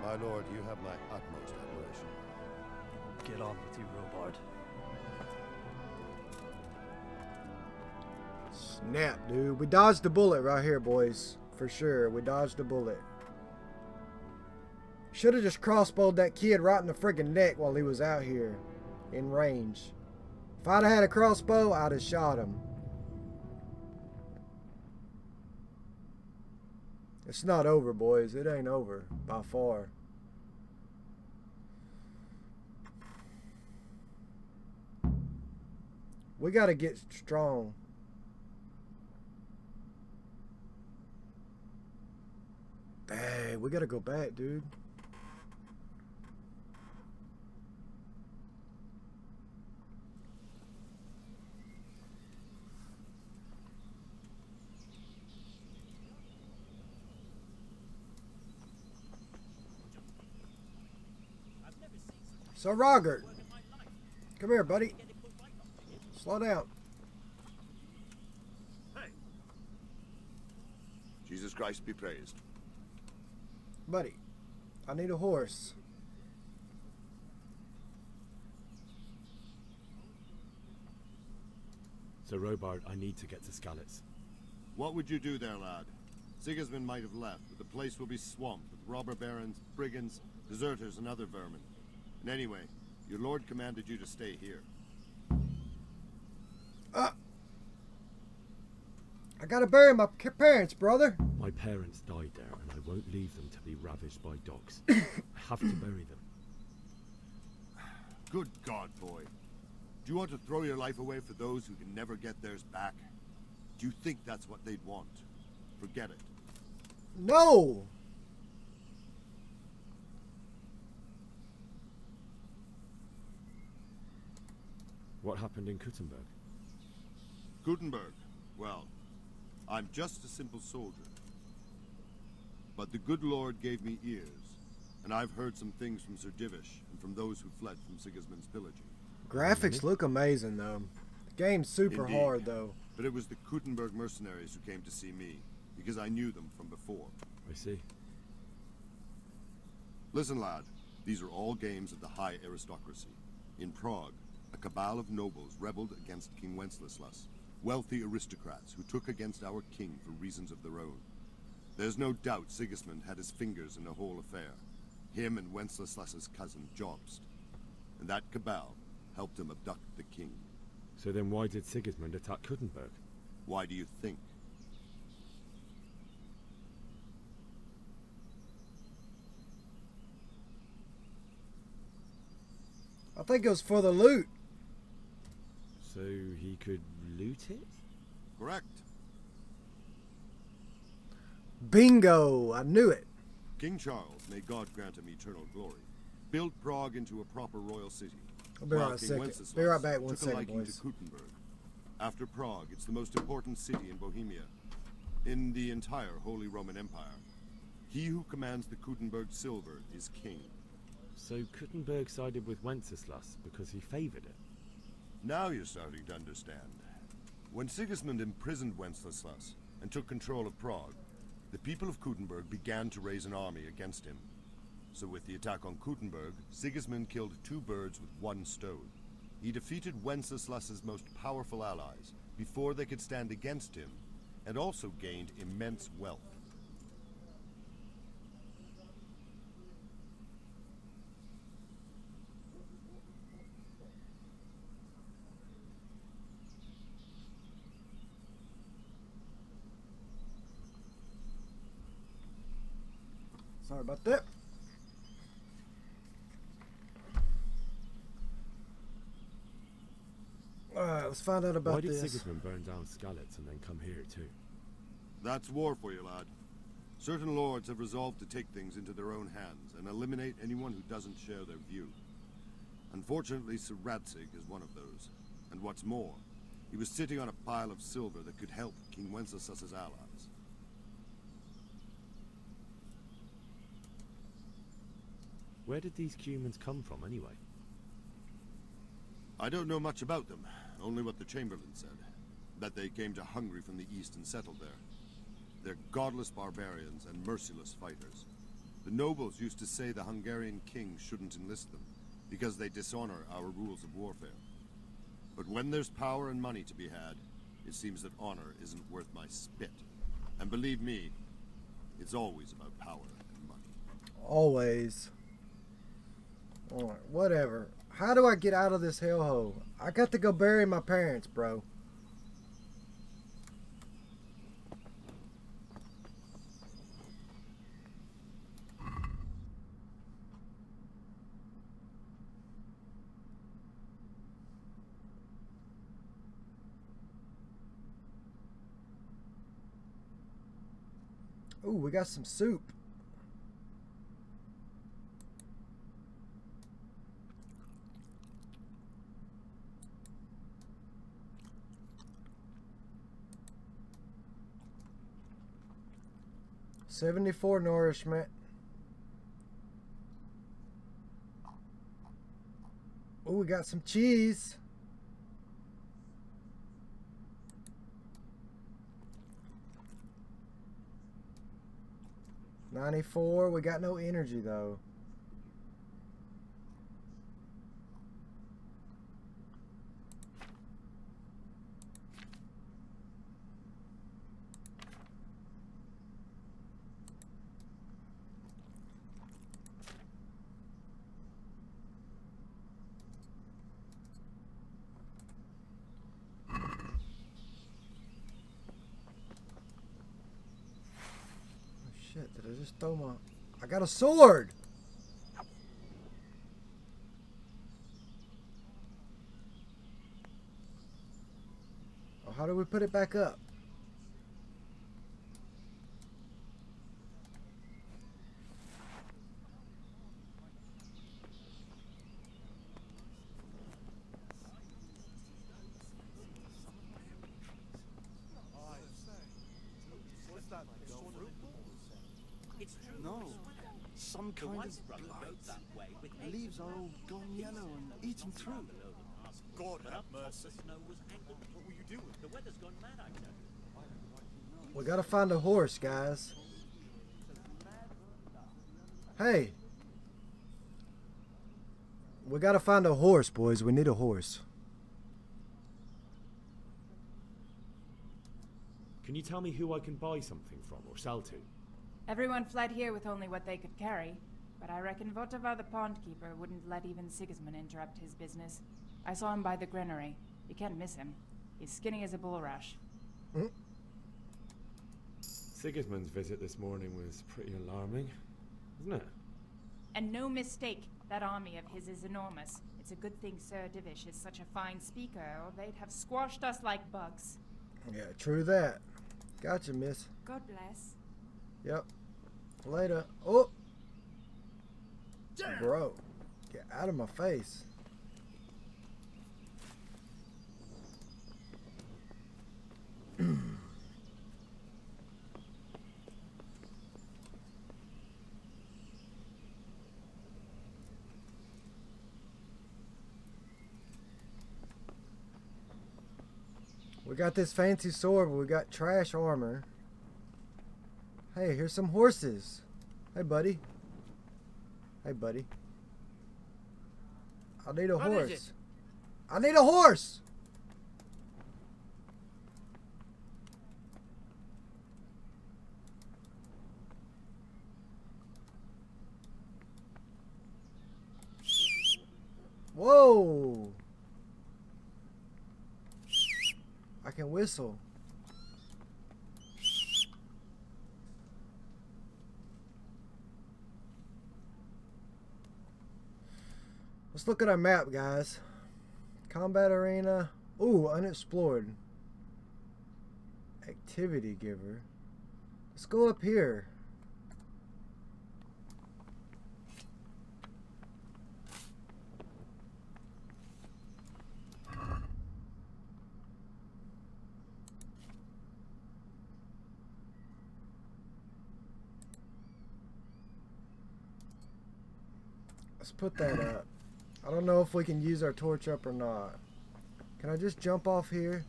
My lord, you have my utmost admiration. Get on with you, Robard. Snap, dude. We dodged the bullet right here, boys. For sure. We dodged the bullet. Should have just crossbowed that kid right in the friggin' neck while he was out here in range. If I'd have had a crossbow, I'd have shot him. It's not over, boys. It ain't over by far. We gotta get strong. Dang, we gotta go back, dude. So, Robert, come here, buddy. Slow down. Jesus Christ be praised. Buddy, I need a horse. So, Robard, I need to get to Skalitz. What would you do there, lad? Sigismund might have left, but the place will be swamped with robber barons, brigands, deserters, and other vermin. And anyway, your lord commanded you to stay here. I gotta bury my parents, brother. My parents died there, and I won't leave them to be ravaged by dogs. I have to bury them. Good God, boy. Do you want to throw your life away for those who can never get theirs back? Do you think that's what they'd want? Forget it. No! What happened in Kuttenberg? Gutenberg? Well, I'm just a simple soldier. But the good Lord gave me ears, and I've heard some things from Sir Divish and from those who fled from Sigismund's pillaging. Graphics look amazing, though. The game's super Indeed. hard, though. But it was the Kuttenberg mercenaries who came to see me, because I knew them from before. I see. Listen, lad, these are all games of the high aristocracy. In Prague, a cabal of nobles rebelled against King Wenceslas, wealthy aristocrats who took against our king for reasons of their own. There's no doubt Sigismund had his fingers in the whole affair. Him and Wenceslas's cousin, Jobst. And that cabal helped him abduct the king. So then why did Sigismund attack Kuttenberg? Why do you think? think it was for the loot. So he could loot it? Correct. Bingo! I knew it. King Charles, may God grant him eternal glory, built Prague into a proper royal city. I'll be right back. One took a second, liking boys. to Kuttenberg. After Prague, it's the most important city in Bohemia, in the entire Holy Roman Empire. He who commands the Kuttenberg silver is king. So Kuttenberg sided with Wenceslas because he favored it? Now you're starting to understand. When Sigismund imprisoned Wenceslas and took control of Prague, the people of Kuttenberg began to raise an army against him. So with the attack on Kuttenberg, Sigismund killed 2 birds with 1 stone. He defeated Wenceslas's most powerful allies before they could stand against him, and also gained immense wealth. Sorry about that. Alright, let's find out about this. Why did Sigismund burn down Skalitz and then come here too? That's war for you, lad. Certain lords have resolved to take things into their own hands and eliminate anyone who doesn't share their view. Unfortunately, Sir Radzig is one of those. And what's more, he was sitting on a pile of silver that could help King Wenceslas's allies. Where did these humans come from anyway? I don't know much about them, only what the Chamberlain said. That they came to Hungary from the east and settled there. They're godless barbarians and merciless fighters. The nobles used to say the Hungarian king shouldn't enlist them, because they dishonor our rules of warfare. But when there's power and money to be had, it seems that honor isn't worth my spit. And believe me, it's always about power and money. Always. Alright, whatever. How do I get out of this hellhole? I got to go bury my parents, bro. Ooh, we got some soup. $74 nourishment. Oh, we got some cheese. $94. We got no energy though. Shit, did I just throw my... I got a sword! Oh, how do we put it back up? No, some kind of blight. Leaves are all gone yellow and eaten through. God have mercy. What will you do? The weather's gone mad, I know. We gotta find a horse, guys. Hey. We gotta find a horse, boys. We need a horse. Can you tell me who I can buy something from or sell to? Everyone fled here with only what they could carry, but I reckon Votava the pond keeper wouldn't let even Sigismund interrupt his business. I saw him by the granary. You can't miss him. He's skinny as a bulrush. Sigismund's visit this morning was pretty alarming, wasn't it? And no mistake, that army of his is enormous. It's It's a good thing Sir Divish is such a fine speaker, or they'd have squashed us like bugs. Yeah, true that. Gotcha, miss. God bless. Yep. Later. Oh! Bro, get out of my face. We got this fancy sword, but we got trash armor. Hey, here's some horses. Hey, buddy. Hey, buddy. I need a horse. I need a horse! Whoa! I can whistle. Let's look at our map, guys. Combat arena. Ooh, unexplored. Activity giver. Let's go up here. Let's put that up. I don't know if we can use our torch up or not. Can I just jump off here?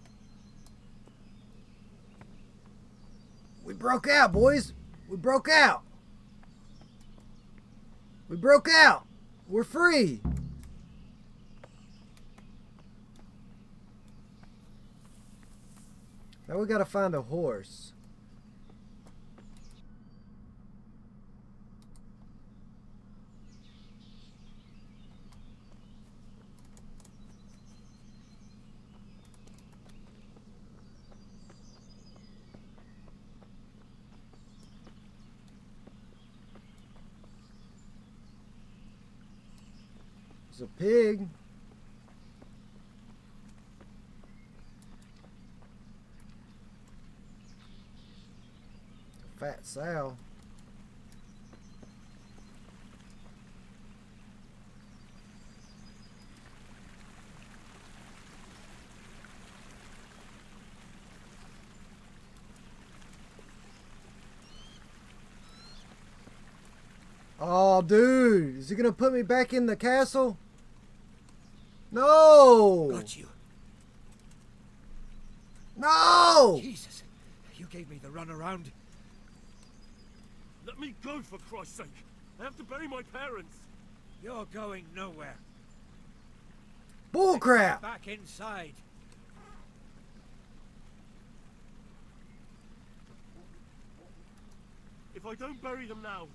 We broke out, boys. We broke out. We broke out. We're free. Now we gotta find a horse. A pig. Fat sow. Oh, dude, is he gonna put me back in the castle? No! Got you. No! Jesus, you gave me the runaround. Let me go, for Christ's sake. I have to bury my parents. You're going nowhere. Bullcrap! Back inside. If I don't bury them now,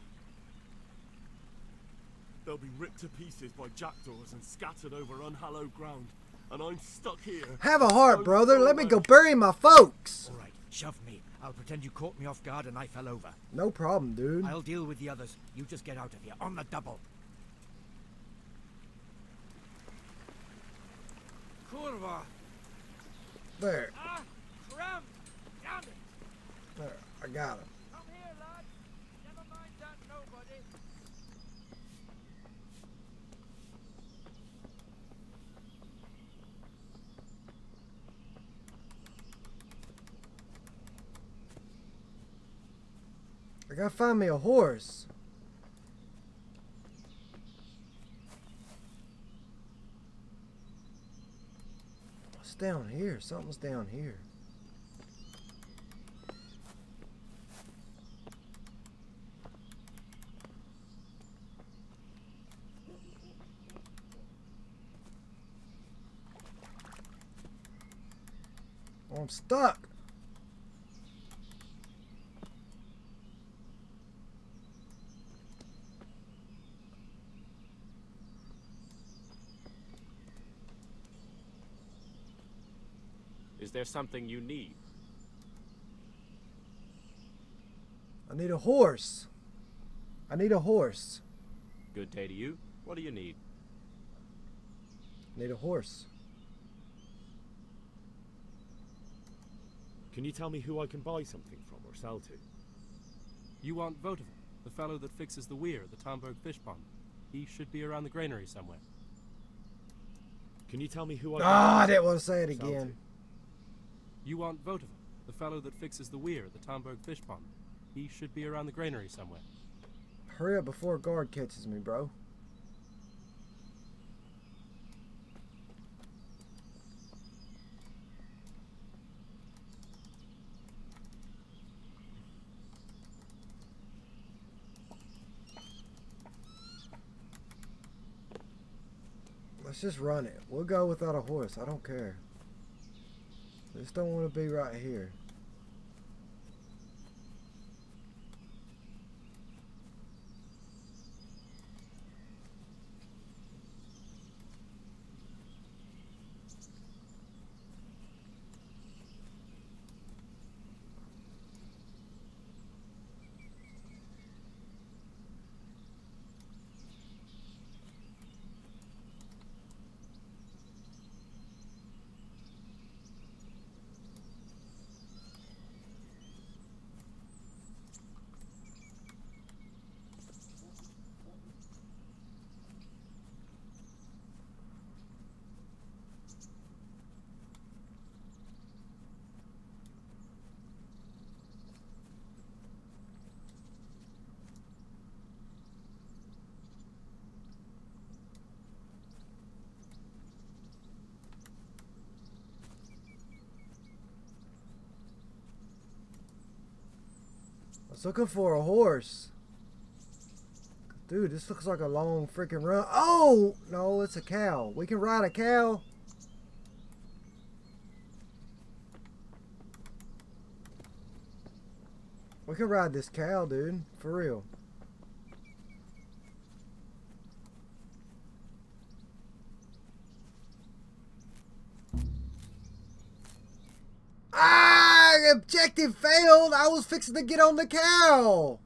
they'll be ripped to pieces by jackdaws and scattered over unhallowed ground. And I'm stuck here. Have a heart, brother. Let me go bury my folks. All right, shove me. I'll pretend you caught me off guard and I fell over. No problem, dude. I'll deal with the others. You just get out of here. On the double. Kurva. There. Ah, cramp. Damn it. There. I got him. Come here, lad. Never mind that, nobody. I gotta find me a horse. What's down here? Something's down here. Oh, I'm stuck. Is there something you need? I need a horse. I need a horse. Good day to you. What do you need? Need a horse. Can you tell me who I can buy something from or sell to? You want Votivin, the fellow that fixes the weir at the Tomberg fish pond. He should be around the granary somewhere. Can you tell me who I didn't want to say it again. You want Votivin, the fellow that fixes the weir at the Tomberg fish pond. He should be around the granary somewhere. Hurry up before a guard catches me, bro. Let's just run it. We'll go without a horse. I don't care. I just don't want to be right here. I was looking for a horse. Dude, this looks like a long freaking run. Oh! No, it's a cow. We can ride a cow. We can ride this cow, dude. For real. Objective failed. I was fixing to get on the cow.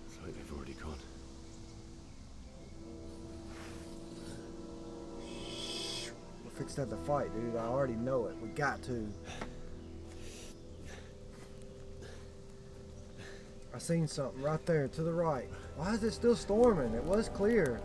It's like they've already gone. Fixed at the fight, dude. I already know it. We got to. I seen something right there to the right. Why is it still storming? It was clear.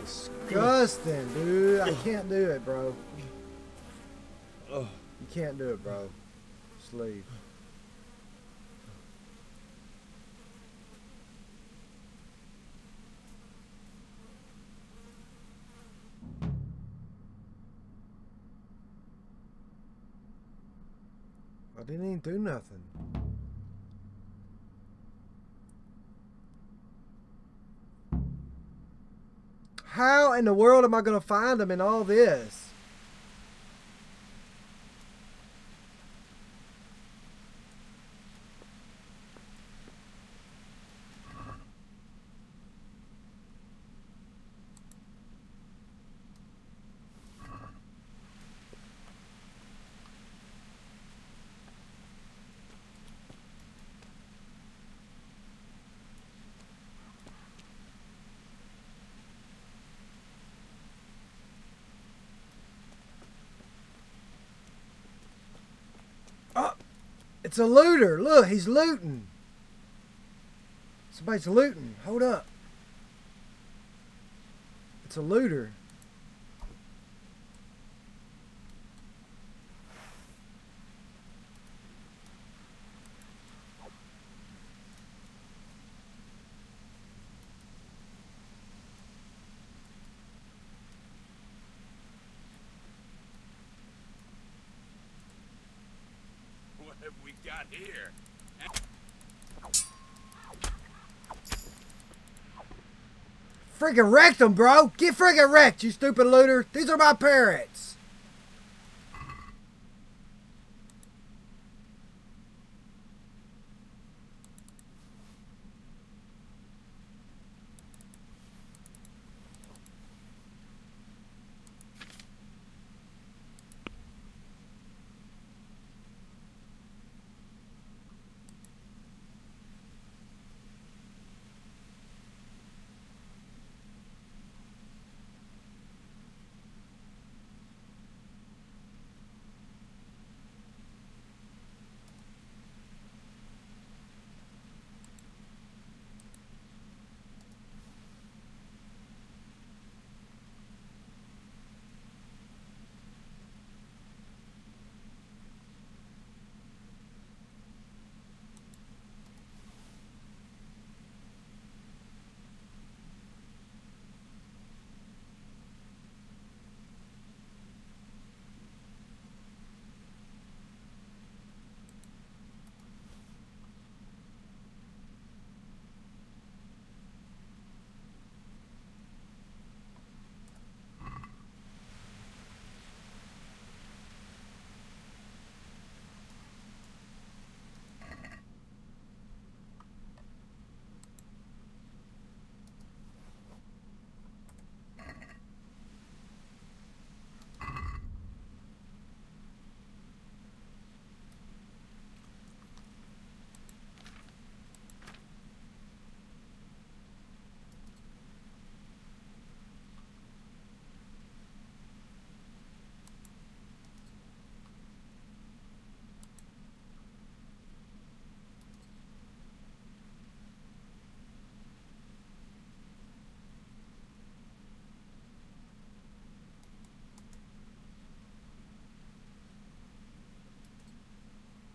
Disgusting, dude. I can't do it, bro. You can't do it, bro. Just leave. I didn't even do nothing. How in the world am I going to find them in all this? It's a looter. Look, he's looting. Somebody's looting. Hold up. It's a looter. got here. Freaking wrecked them, bro! Get freaking wrecked, you stupid looter! These are my parents!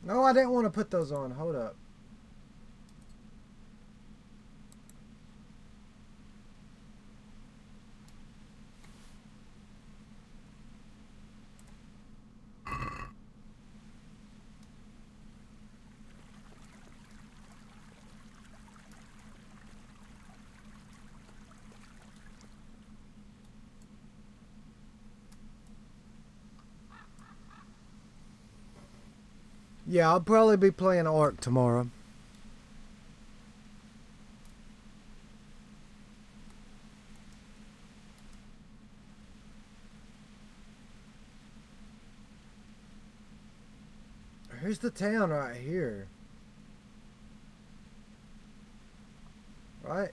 No, I didn't want to put those on. Hold up. Yeah, I'll probably be playing Ark tomorrow. Here's the town right here. Right?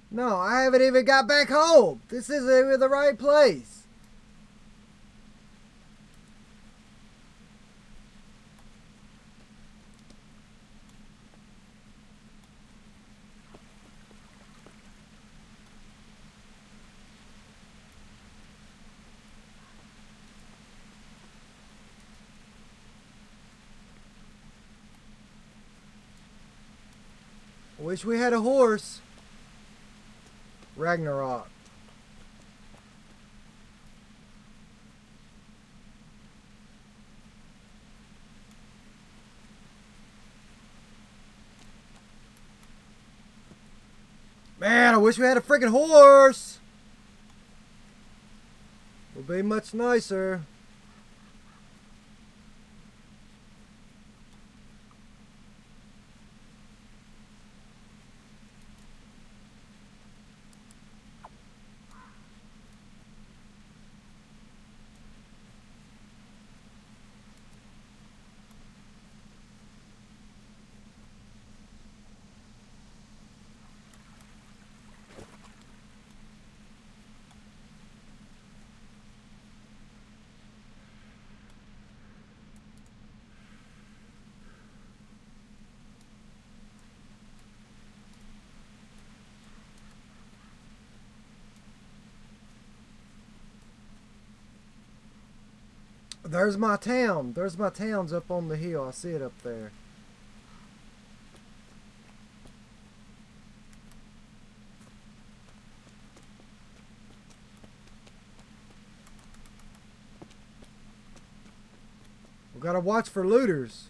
No, I haven't even got back home. This isn't even the right place. Wish we had a horse. Ragnarok. Man, I wish we had a freaking horse. Would be much nicer. There's my town. There's my town's up on the hill. I see it up there. We gotta watch for looters.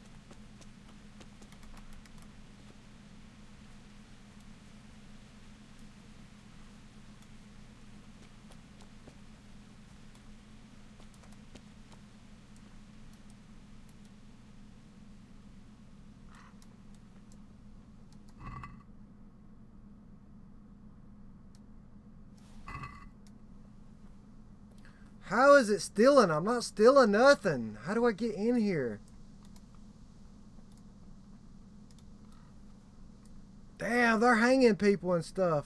How is it stealing? I'm not stealing nothing. How do I get in here? Damn, they're hanging people and stuff.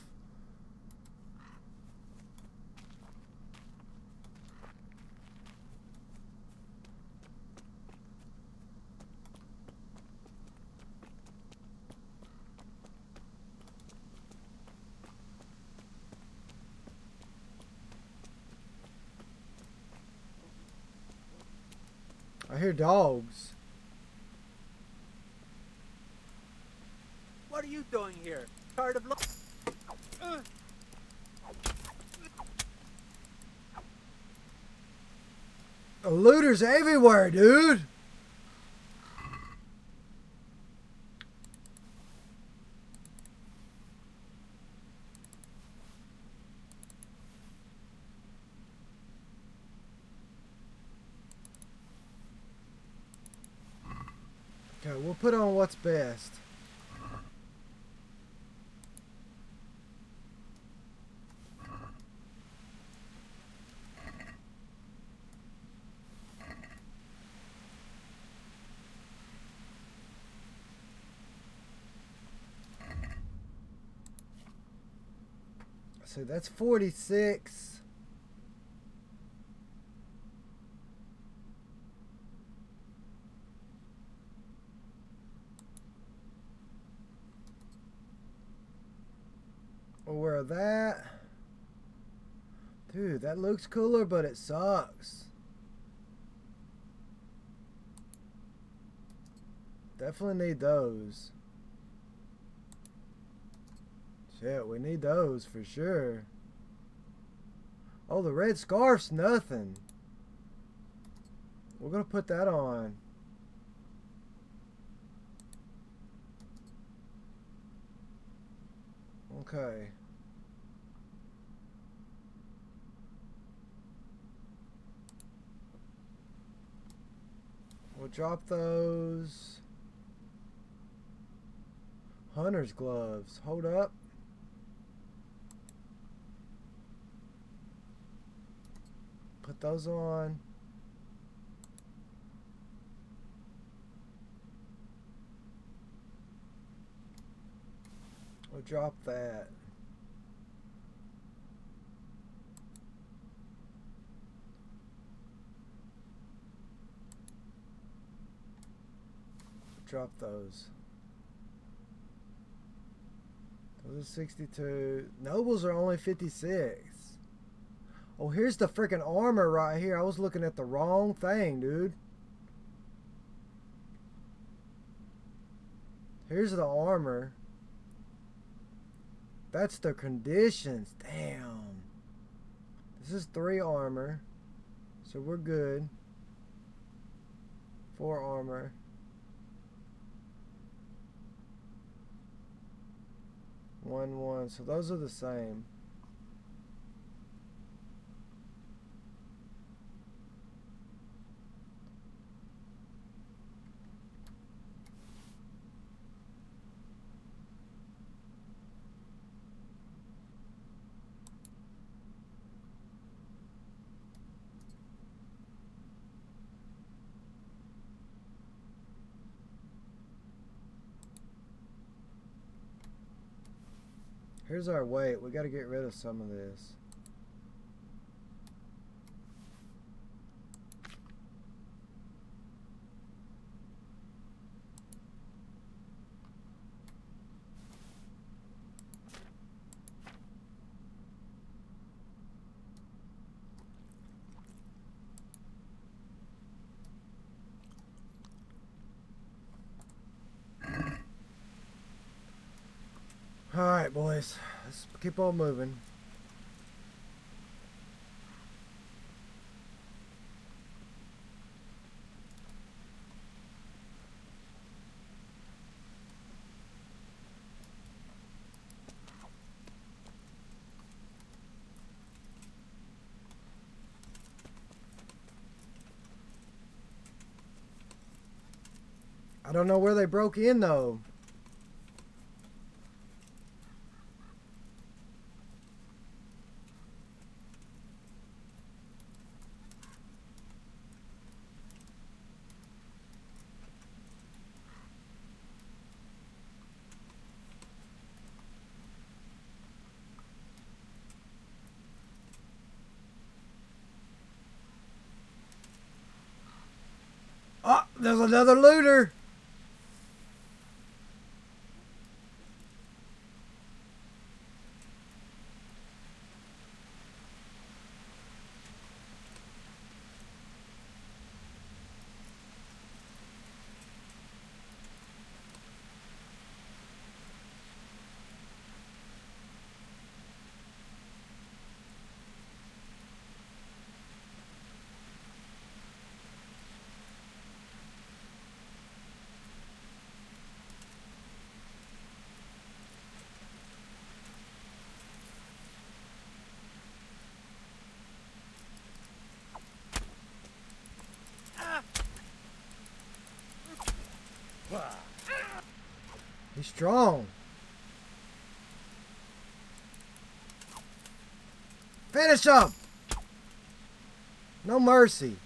I hear dogs. What are you doing here? Tired of Looters everywhere, dude. Okay, we'll put on what's best. So that's 46. We'll wear that. Dude, that looks cooler, but it sucks. Definitely need those. Shit, we need those for sure. Oh, the red scarf's nothing. We're gonna put that on. Okay. We'll drop those. Hunter's gloves. Hold up. Put those on. We'll drop that. Drop those. Those are 62. Nobles are only 56. Oh, here's the freaking armor right here. I was looking at the wrong thing, dude. Here's the armor. That's the conditions. Damn. This is 3 armor. So we're good. 4 armor. 1. So those are the same. Here's our weight. We got to get rid of some of this. Alright, boys. Let's keep on moving. I don't know where they broke in, though. There's another looter. He's strong. Finish him! No mercy.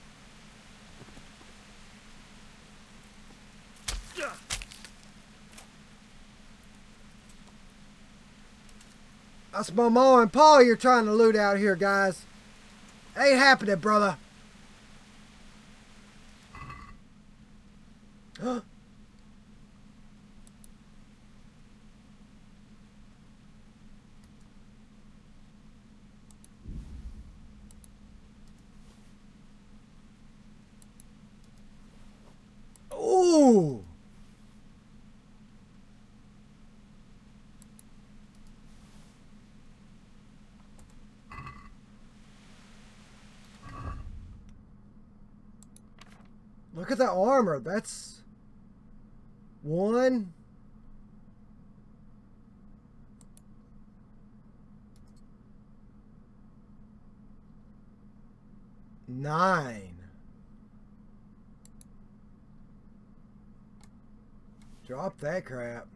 That's my ma and pa you're trying to loot out here, guys. Ain't happening, brother. Ooh. Look at the armor. That's 1. Nine. Drop that crap.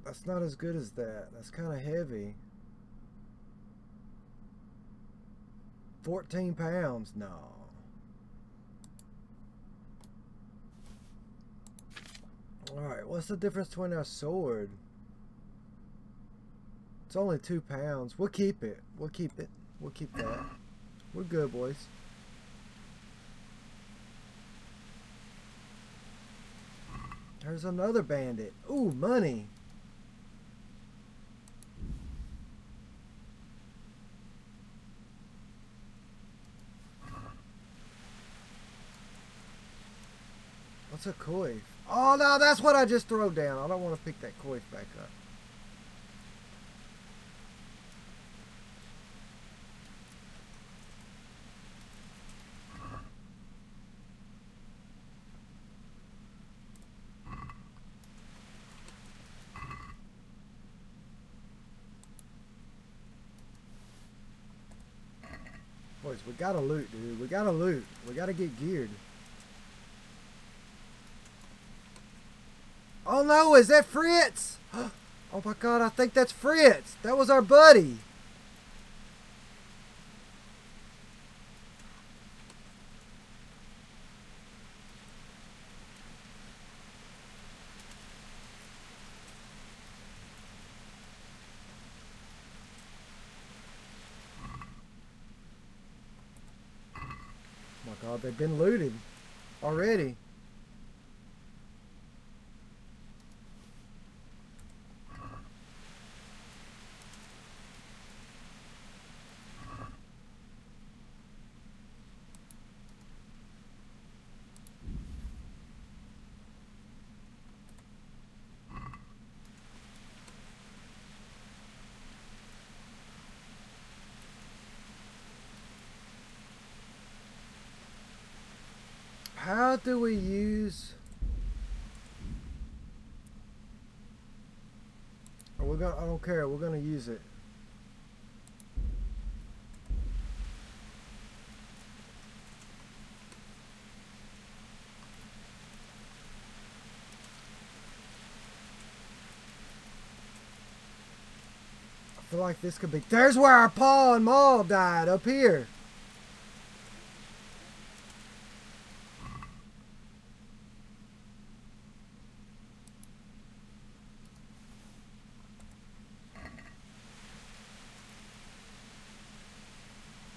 That's not as good as that. That's kind of heavy. 14 pounds? No. Alright, what's the difference between our sword? It's only 2 pounds. We'll keep it. We'll keep it. We'll keep that. We're good, boys. There's another bandit. Ooh, money. What's a coif? Oh, no, that's what I just threw down. I don't want to pick that coif back up. Boys, we gotta loot, dude. We gotta loot. We gotta get geared. Oh no, is that Fritz? Oh my god, I think that's Fritz. That was our buddy. Oh my god, they've been looted already. How do we use... Oh, we're gonna, I don't care, we're gonna use it. I feel like this could be... There's where our pa and ma died, up here.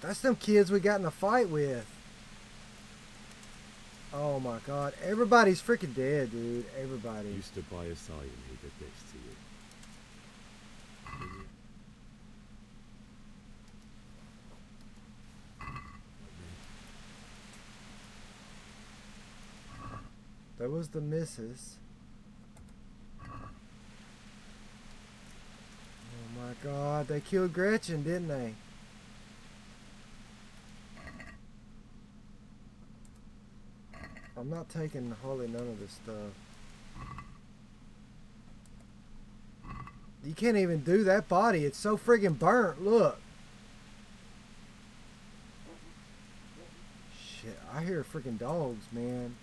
That's them kids we got in a fight with. Oh my god. Everybody's freaking dead, dude. Everybody. You stood by his side and he did this to you. There was the missus. Oh my god, they killed Gretchen, didn't they? I'm not taking hardly none of this stuff. You can't even do that body. It's so friggin' burnt. Look. Shit, I hear freaking dogs, man.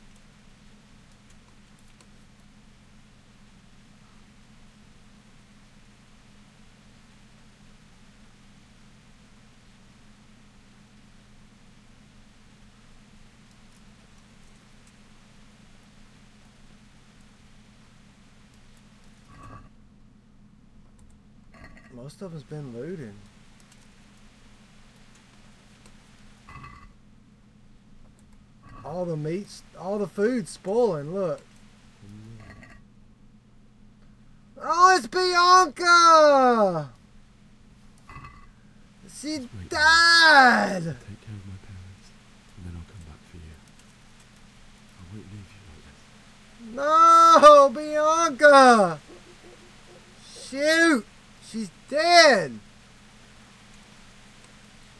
Most of us been looting. All the meats, all the food's spoiling, look. Oh, it's Bianca! She died! Take care of my parents, and then I'll come back for you. I won't leave you like this. No, Bianca! Shoot! She's dead!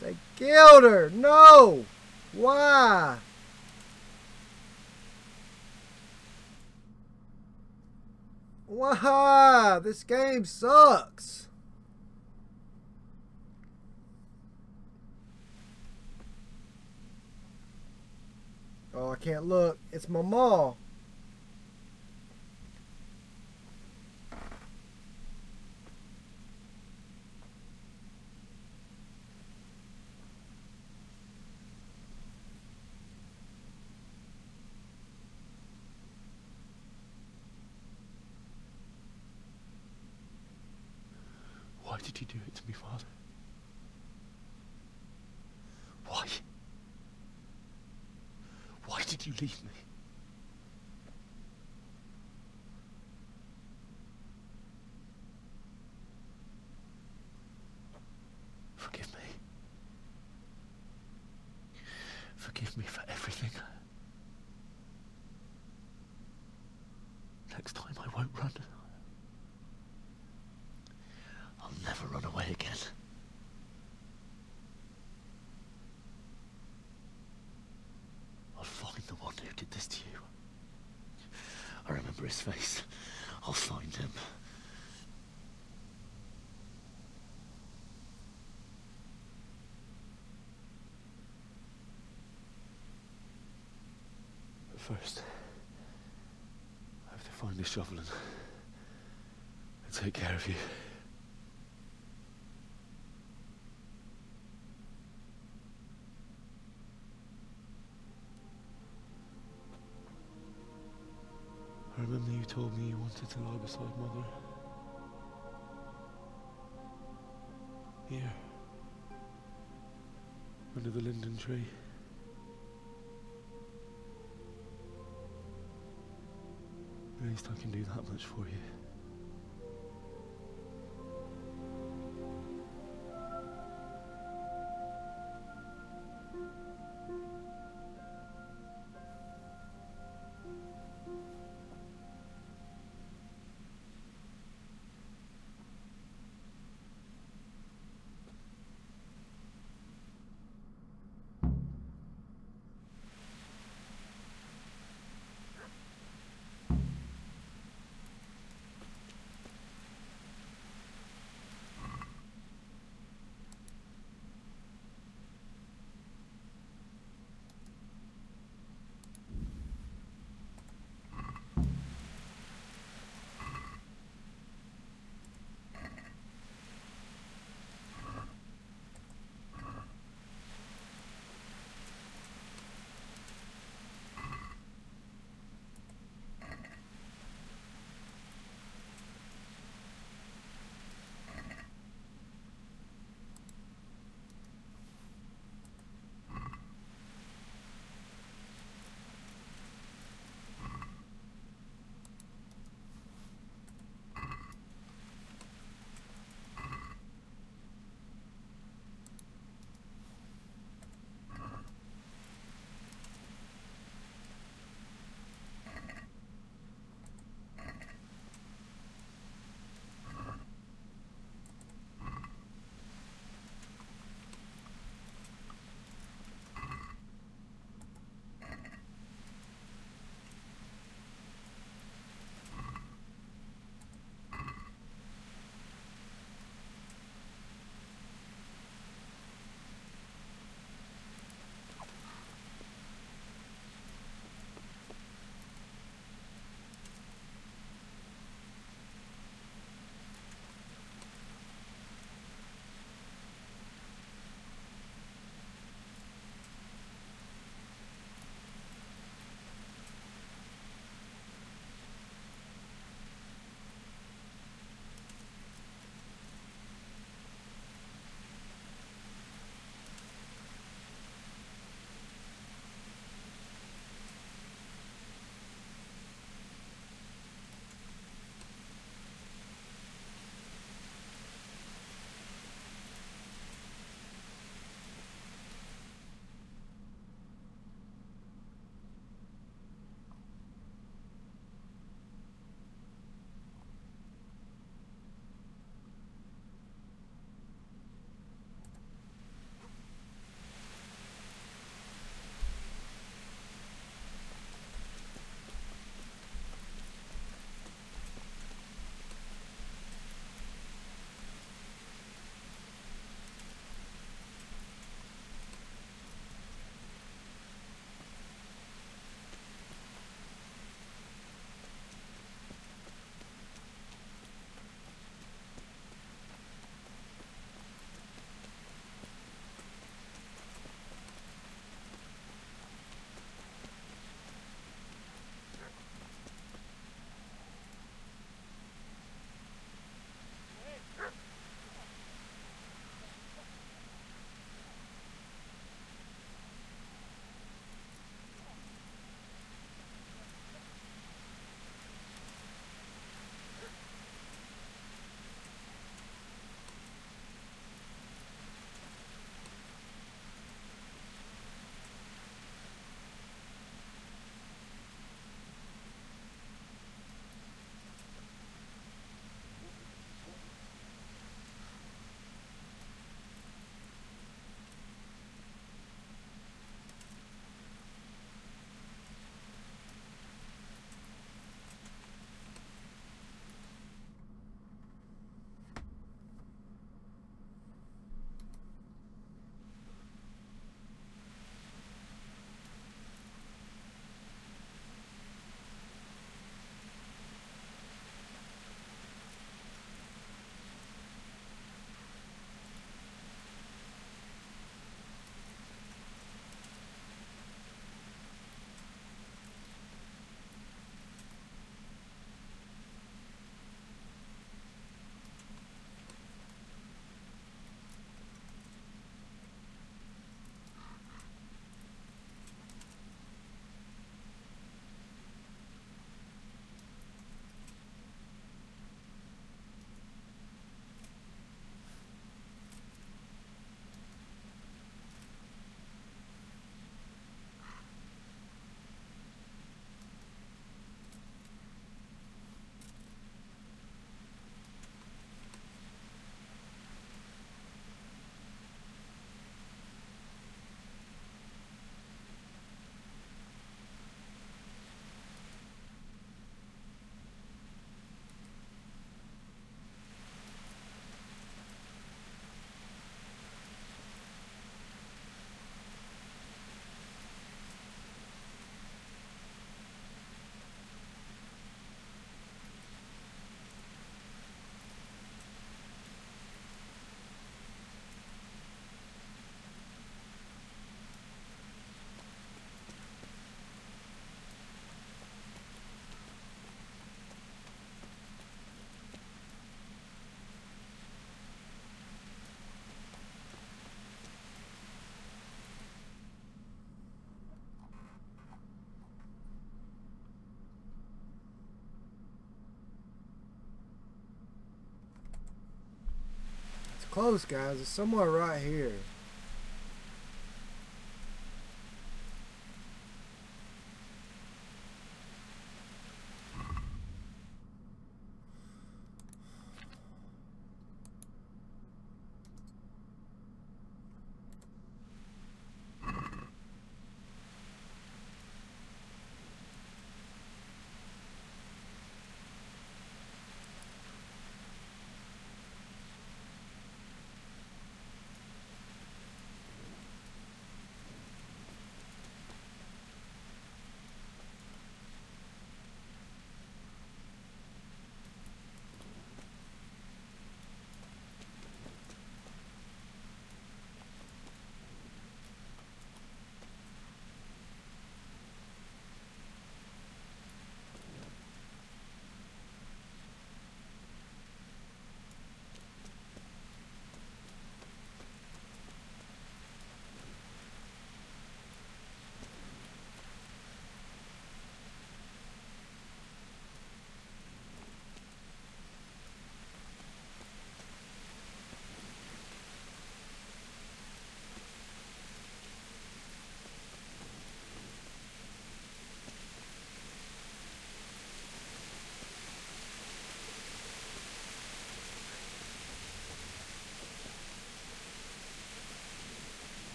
They killed her! No! Why? Why? This game sucks! Oh, I can't look. It's my mom. Why did you do it to me, Father? Why? Why did you leave me? Forgive me. Forgive me for everything. Next time I won't run. I'll never run away again. I'll find the one who did this to you. I remember his face. I'll find him. But first, I have to find the shovel and take care of you. I remember you told me you wanted to lie beside Mother. Here. Under the linden tree. At least I can do that much for you. close, guys. It's somewhere right here.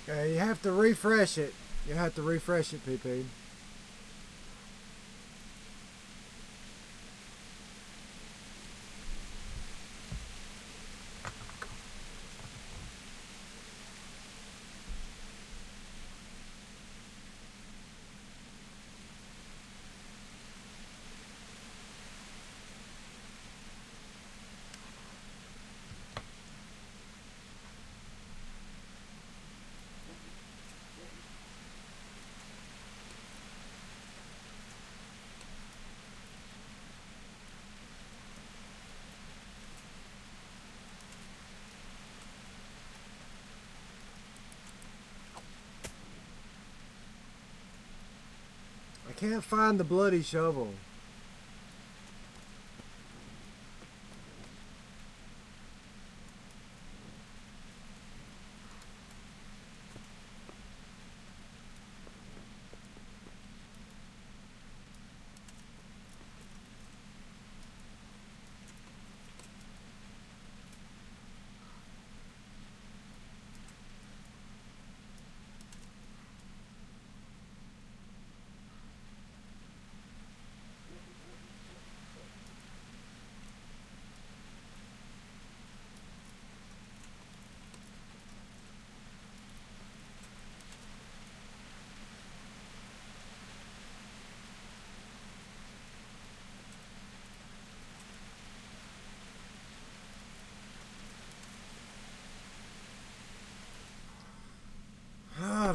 Okay, you have to refresh it. You have to refresh it, PP. I can't find the bloody shovel.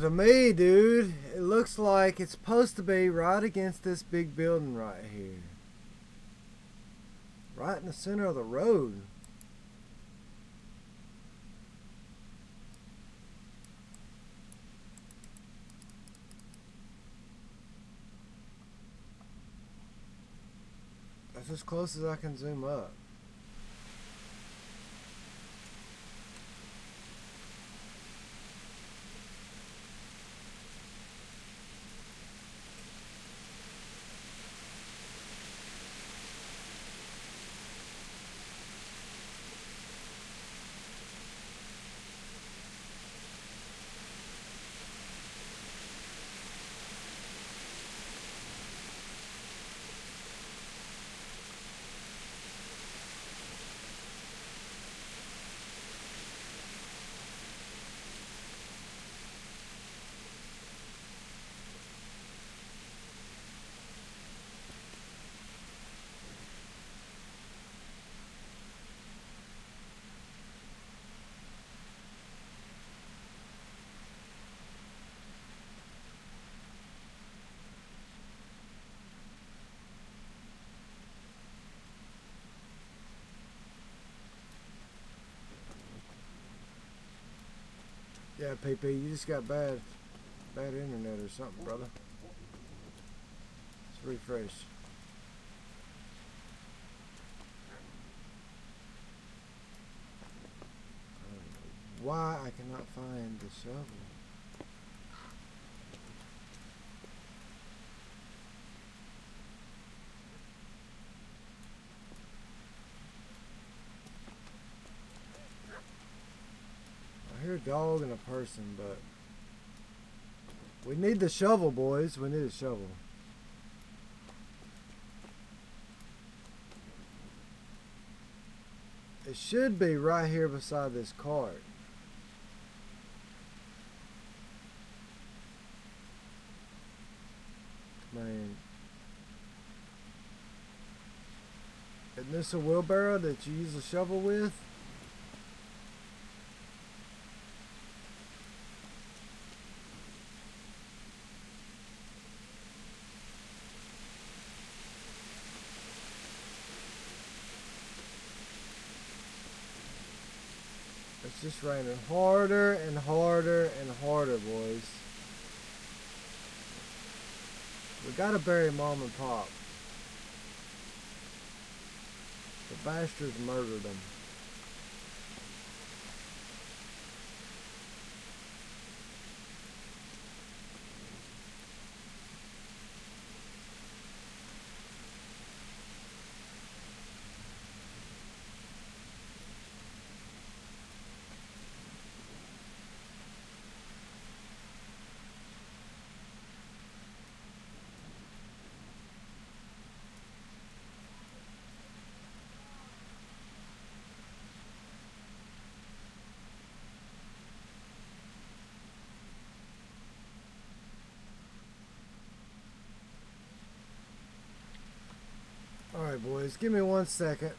To me, dude, it looks like it's supposed to be right against this big building right here. Right in the center of the road. That's as close as I can zoom up. Yeah, PP, you just got bad internet or something, brother. Let's refresh. I don't know why I cannot find the shovel. I hear a dog and a person, but we need the shovel, boys. We need a shovel. It should be right here beside this cart. Man. Isn't this a wheelbarrow that you use a shovel with? It's just raining harder and harder and harder, boys. We gotta bury Mom and Pop. The bastards murdered them. Alright, boys, give me 1 second.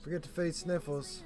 Forget to feed Sniffles.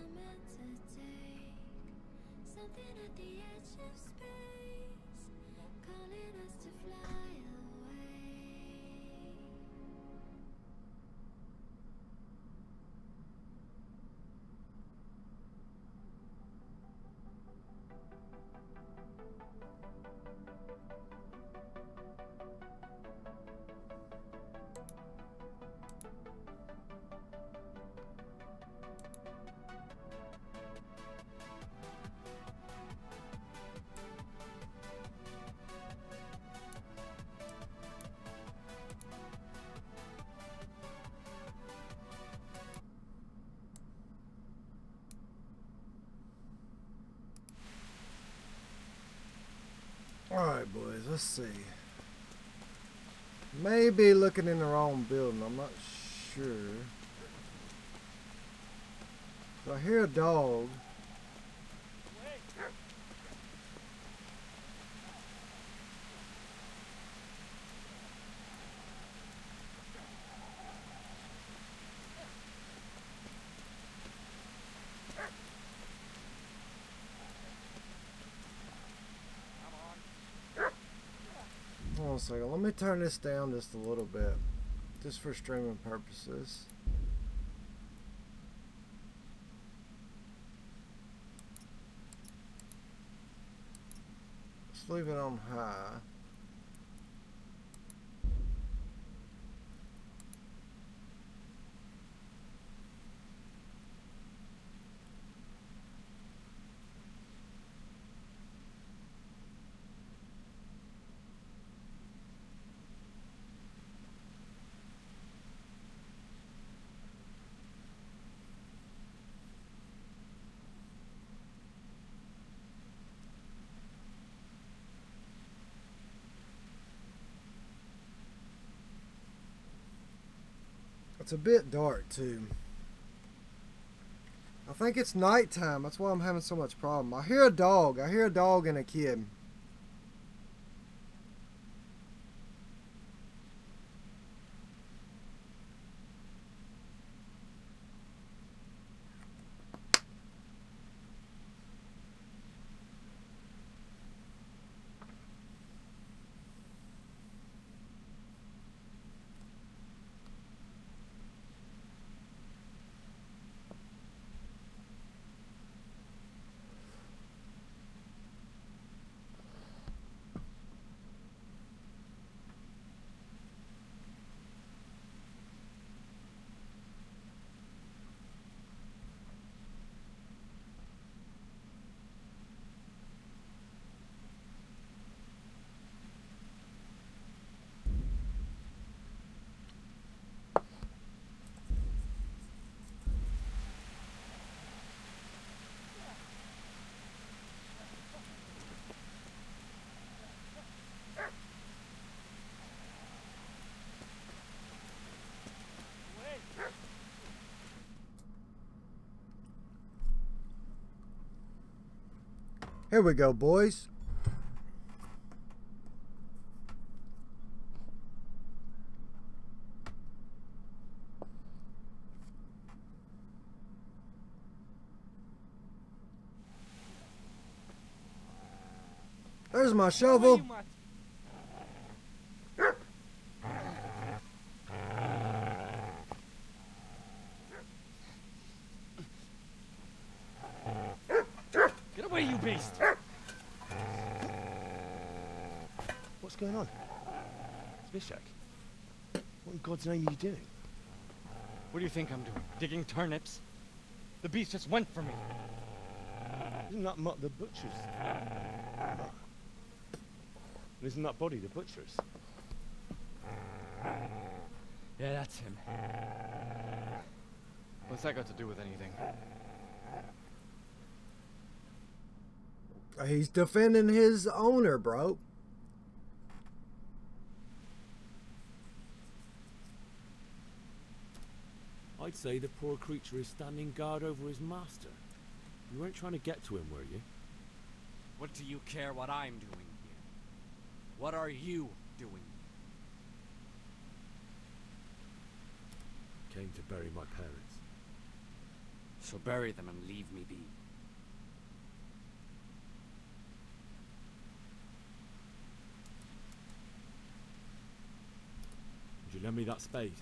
Alright, boys, let's see. Maybe looking in the wrong building, I'm not sure. So I hear a dog. Hold on a second, let me turn this down just a little bit, just for streaming purposes. Let's leave it on high. It's a bit dark too. I think it's nighttime. That's why I'm having so much problem. I hear a dog. I hear a dog and a kid. Here we go, boys. There's my shovel. Get away, you beast! What's going on? It's Vishak. What in God's name are you doing? What do you think I'm doing? Digging turnips? The beast just went for me. Isn't that Mutt the butcher's? Isn't that body the butcher's? Yeah, that's him. What's that got to do with anything? He's defending his owner, bro. I'd say the poor creature is standing guard over his master. You weren't trying to get to him, were you? What do you care what I'm doing here? What are you doing? Came to bury my parents. So bury them and leave me be. Would you lend me that spade?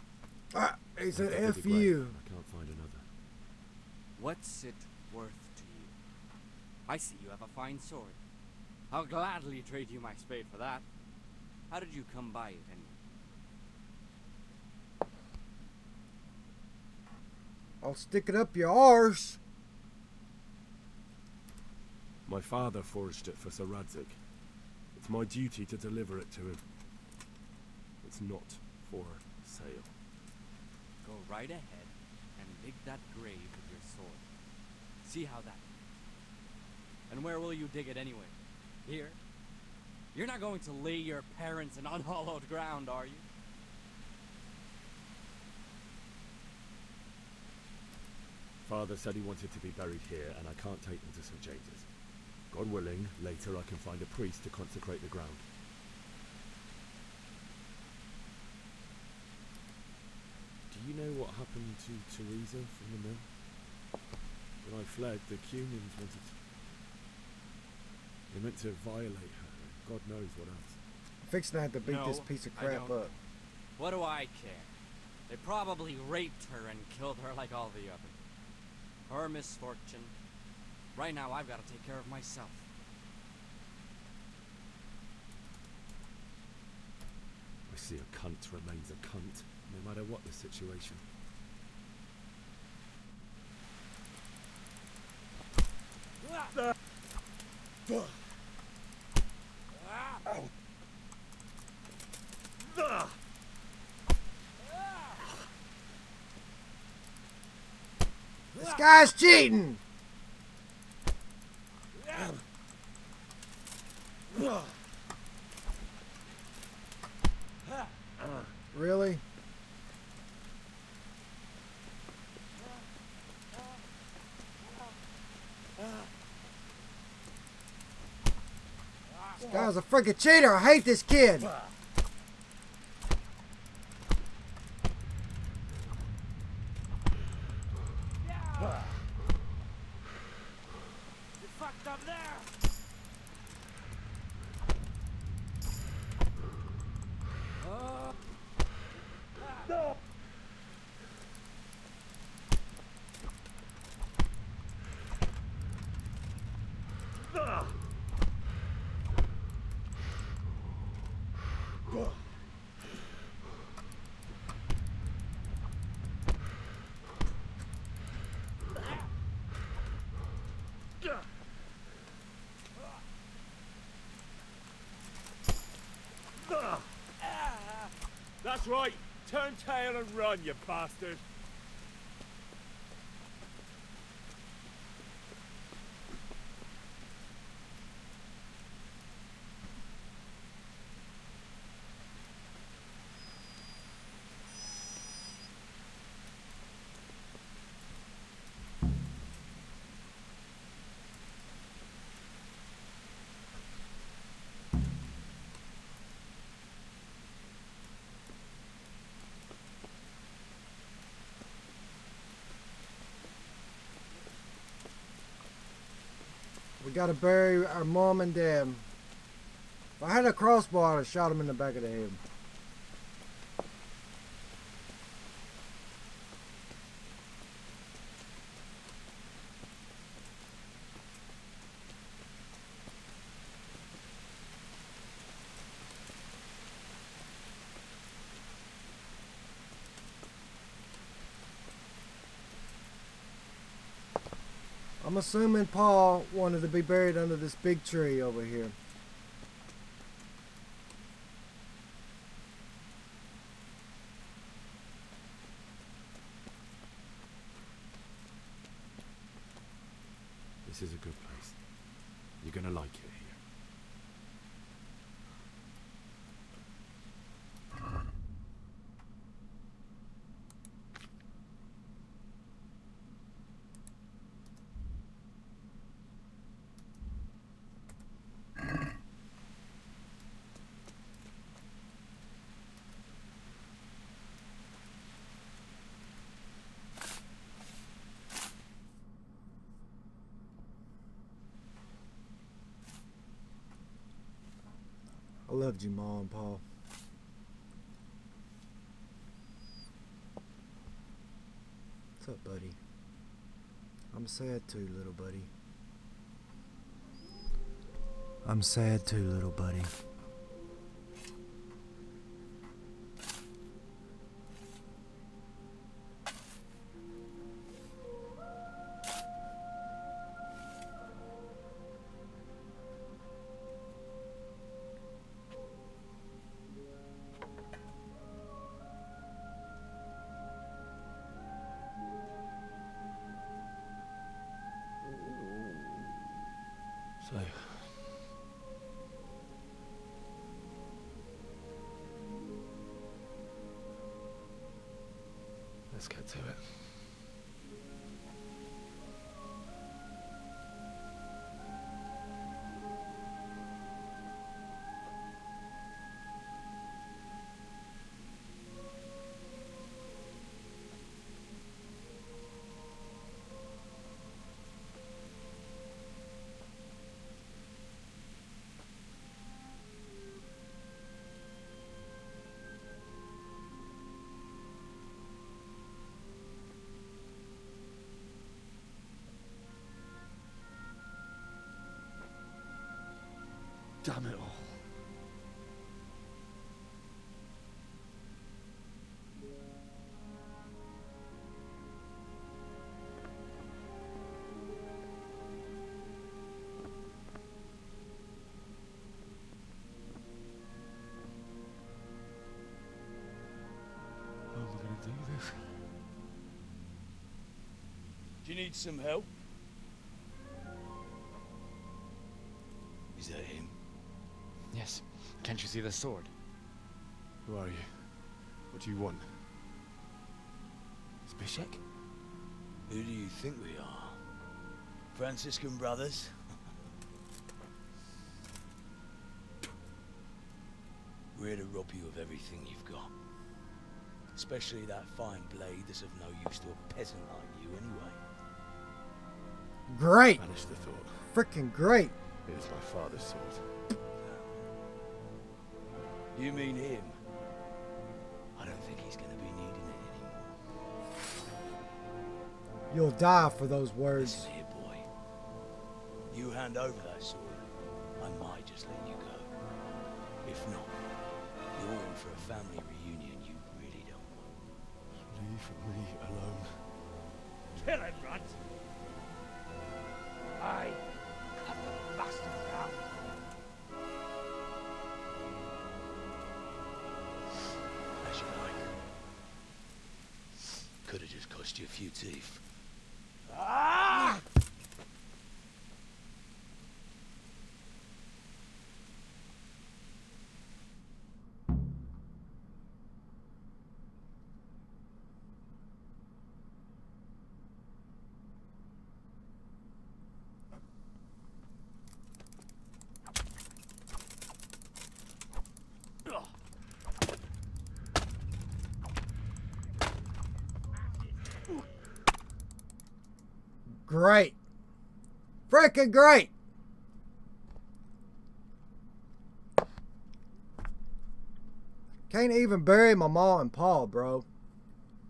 He said I F you. I can't find another. What's it worth to you? I see you have a fine sword. I'll gladly trade you my spade for that. How did you come by it anyway? I'll stick it up your arse. My father forged it for Sir Radzig. It's my duty to deliver it to him. It's not for sale. Go right ahead and dig that grave with your sword. See how that... And where will you dig it anyway? Here? You're not going to lay your parents in unhallowed ground, are you? Father said he wanted to be buried here, and I can't take them to St. James's. God willing, later I can find a priest to consecrate the ground. Do you know what happened to Teresa from the mill? When I fled, the Cunians wanted to... They meant to violate her, and God knows what else. I'm fixing to have to beat this piece of crap up. What do I care? They probably raped her and killed her like all the others. Her misfortune. Right now, I've got to take care of myself. I see a cunt remains a cunt, no matter what the situation. This guy's cheating! Really? This guy's a freaking cheater! I hate this kid! You fucked up there! That's right. Turn tail and run, you bastard. We gotta bury our mom and dad. If I had a crossbow, I'd have shot him in the back of the head. I'm assuming Paul wanted to be buried under this big tree over here. This is a good place. You're gonna like it here. loved you, Ma and Pa. What's up, buddy? I'm sad too, little buddy. I'm sad too, little buddy. So, let's get to it. Damn it all. How am I going to do this? Do you need some help? Is that him? Yes. Can't you see the sword? Who are you? What do you want? Zbyszek? Who do you think we are? Franciscan brothers? We're here to rob you of everything you've got. Especially that fine blade that's of no use to a peasant like you anyway. Great! Banish the thought. Freaking great! It is my father's sword. You mean him? I don't think he's going to be needing it anymore. You'll die for those words. Listen here, boy. You hand over that sword, I might just let you go. If not, you're in for a family reunion you really don't want. Leave me alone. Kill him, Runt! I cut the bastard down. As you like. Could have just cost you a few teeth. Ah! Great. Freaking great. Can't even bury my ma and pa, bro.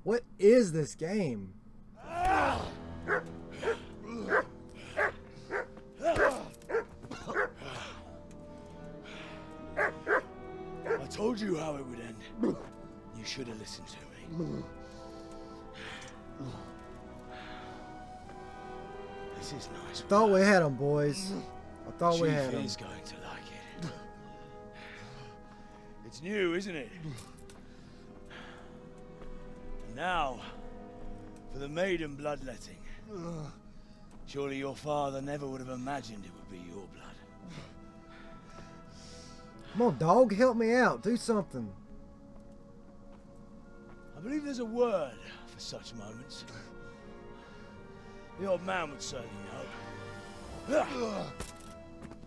What is this game? I told you how it would end. You should have listened to me. This is nice. Thought we had them, boys. I thought we had them. Chief is going to like it. It's new, isn't it? And now, for the maiden bloodletting. Surely your father never would have imagined it would be your blood. Come on, dog. Help me out. Do something. I believe there's a word for such moments. The old man would certainly know.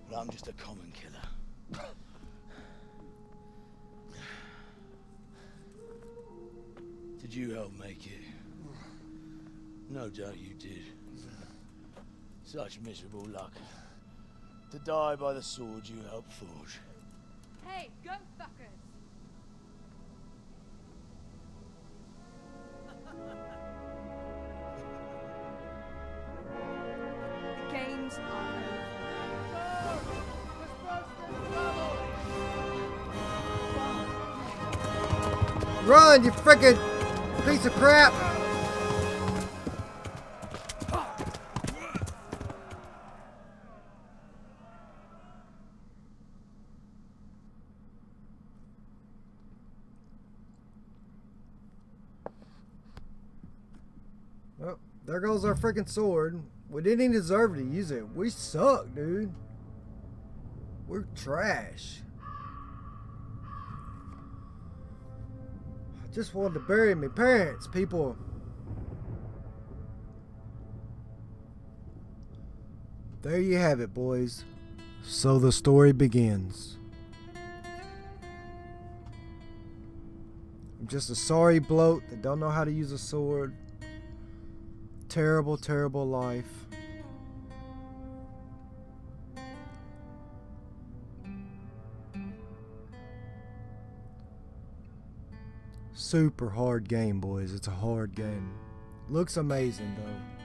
But I'm just a common killer. Did you help make it? No doubt you did. Such miserable luck. To die by the sword you helped forge. Hey, go fuckers! The games are Run, you frickin' piece of crap! Well, there goes our freaking sword. We didn't even deserve to use it. We suck, dude. We're trash. I just wanted to bury my parents, people. There you have it, boys. So the story begins. I'm just a sorry bloke that don't know how to use a sword. Terrible, terrible life. Super hard game, boys. It's a hard game. Looks amazing, though.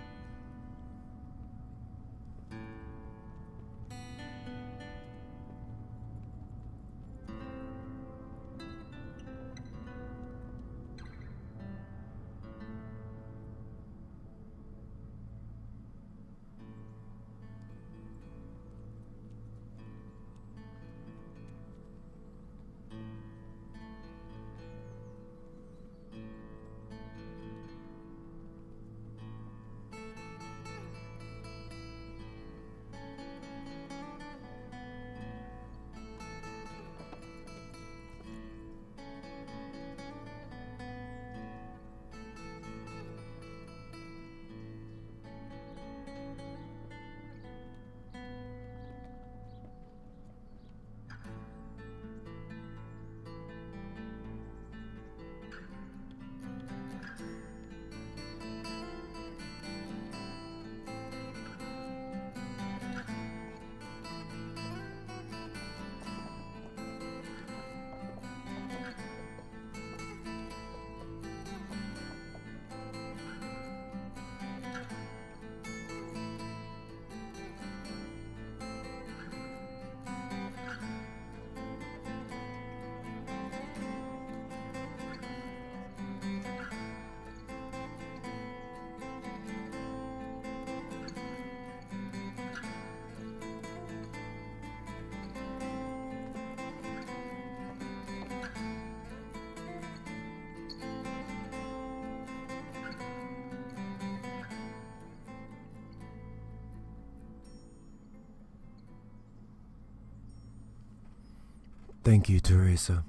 Thank you, Teresa.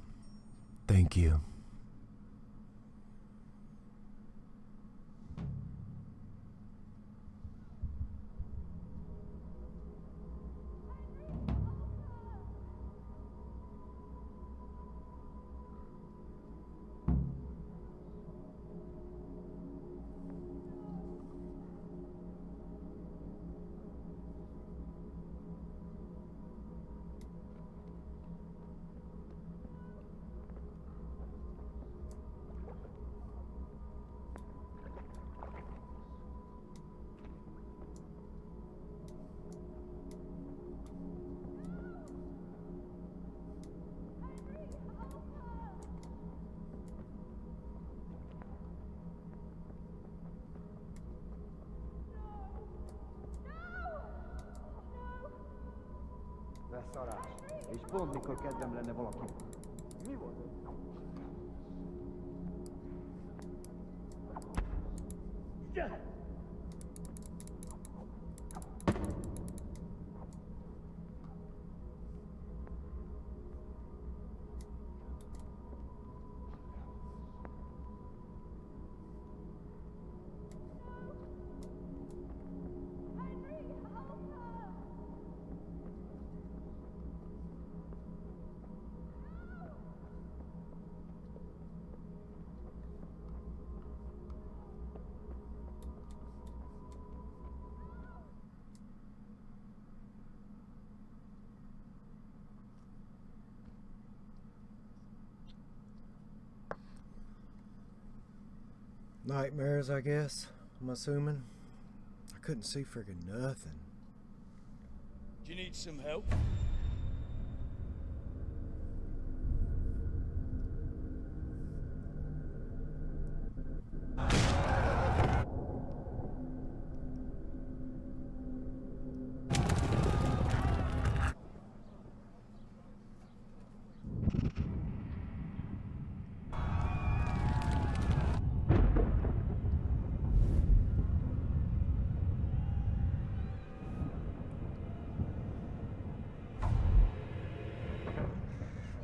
Thank you. Beszarás. És pont mikor kedvem lenne valaki. Mi volt? Gyere! Nightmares, I guess. I'm assuming. I couldn't see friggin' nothing. Do you need some help?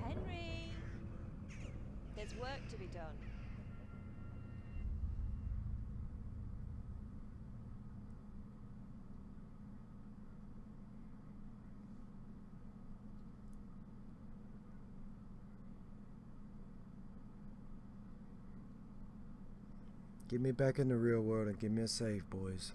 Henry! There's work to be done. Get me back in the real world and give me a save, boys.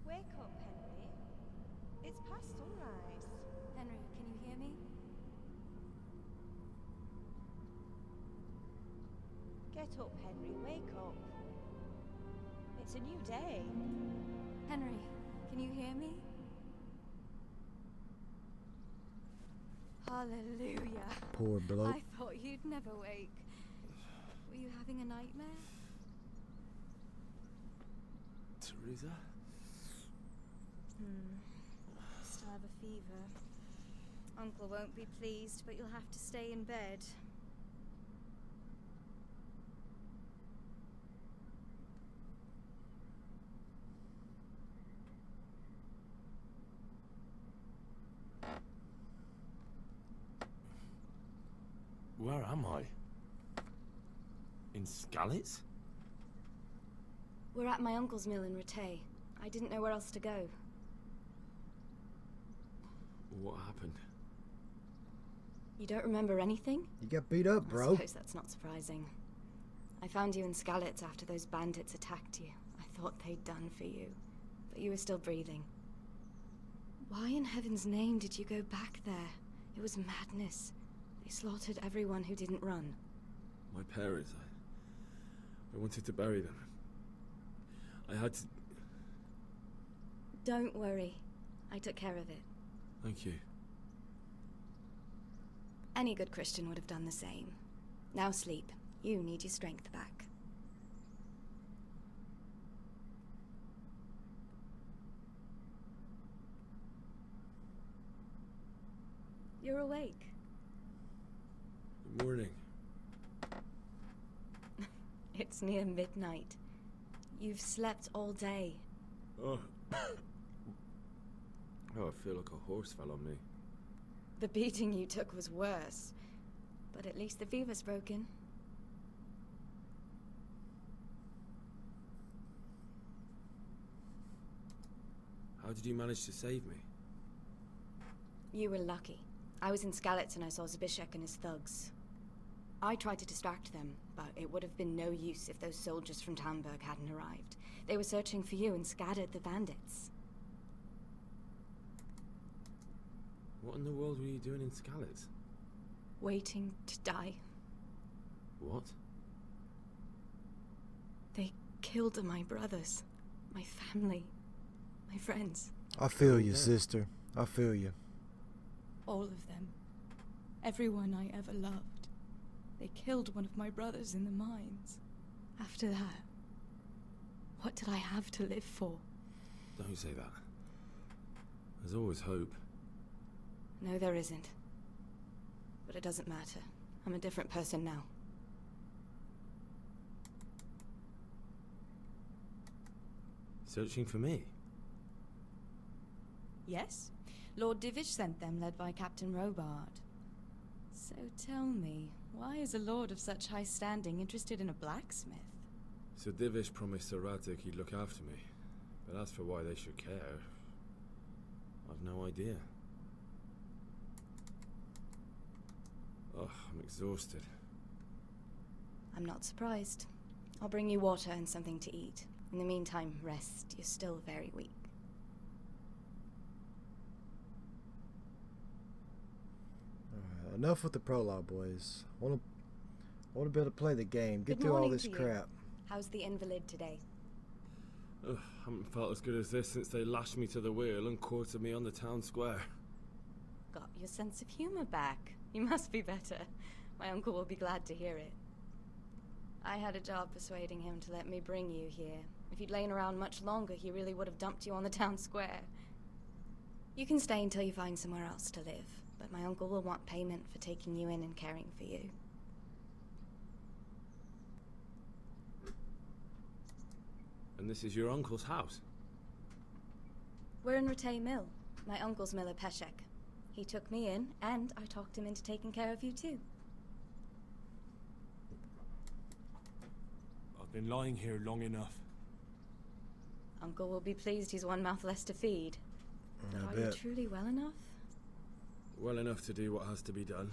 Wake up, Henry. It's past sunrise. Henry, can you hear me? Get up, Henry. Wake up. It's a new day. Henry, can you hear me? Hallelujah. Poor bloke. I thought you'd never wake. Were you having a nightmare? Teresa? Still have a fever. Uncle won't be pleased, but you'll have to stay in bed. Where am I? In Skalitz? We're at my uncle's mill in Rattay. I didn't know where else to go. What happened? You don't remember anything? You got beat up, I bro. suppose that's not surprising. I found you in Skalitz after those bandits attacked you. I thought they'd done for you, but you were still breathing. Why in heaven's name did you go back there? It was madness. They slaughtered everyone who didn't run. My parents, I wanted to bury them. I had to... Don't worry. I took care of it. Thank you. Any good Christian would have done the same. Now sleep. You need your strength back. You're awake. Good morning. It's near midnight. You've slept all day. Oh. Oh, I feel like a horse fell on me. The beating you took was worse. But at least the fever's broken. How did you manage to save me? You were lucky. I was in Skalitz and I saw Zbyszek and his thugs. I tried to distract them, but it would have been no use if those soldiers from Tamburg hadn't arrived. They were searching for you and scattered the bandits. What in the world were you doing in Skalitz? Waiting to die. What? They killed my brothers, my family, my friends. I feel you, sister. I feel you. All of them. Everyone I ever loved. They killed one of my brothers in the mines. After that, what did I have to live for? Don't say that. There's always hope. No, there isn't. But it doesn't matter. I'm a different person now. Searching for me? Yes. Lord Divish sent them, led by Captain Robard. So tell me, why is a lord of such high standing interested in a blacksmith? Sir Divish promised Sir Radzik he'd look after me. But as for why they should care, I've no idea. Ugh, I'm exhausted. I'm not surprised. I'll bring you water and something to eat. In the meantime, rest. You're still very weak. enough with the prologue, boys. I want to be able to play the game. Get Good through all morning this to you. crap. How's the invalid today? Ugh, haven't felt as good as this since they lashed me to the wheel and quartered me on the town square. Got your sense of humor back. You must be better. My uncle will be glad to hear it. I had a job persuading him to let me bring you here. If you'd lain around much longer, he really would have dumped you on the town square. You can stay until you find somewhere else to live, but my uncle will want payment for taking you in and caring for you. And this is your uncle's house? We're in Rattay Mill. My uncle's miller Peshek. He took me in, and I talked him into taking care of you too. I've been lying here long enough. Uncle will be pleased he's one mouth less to feed. But are you truly well enough? Well enough to do what has to be done.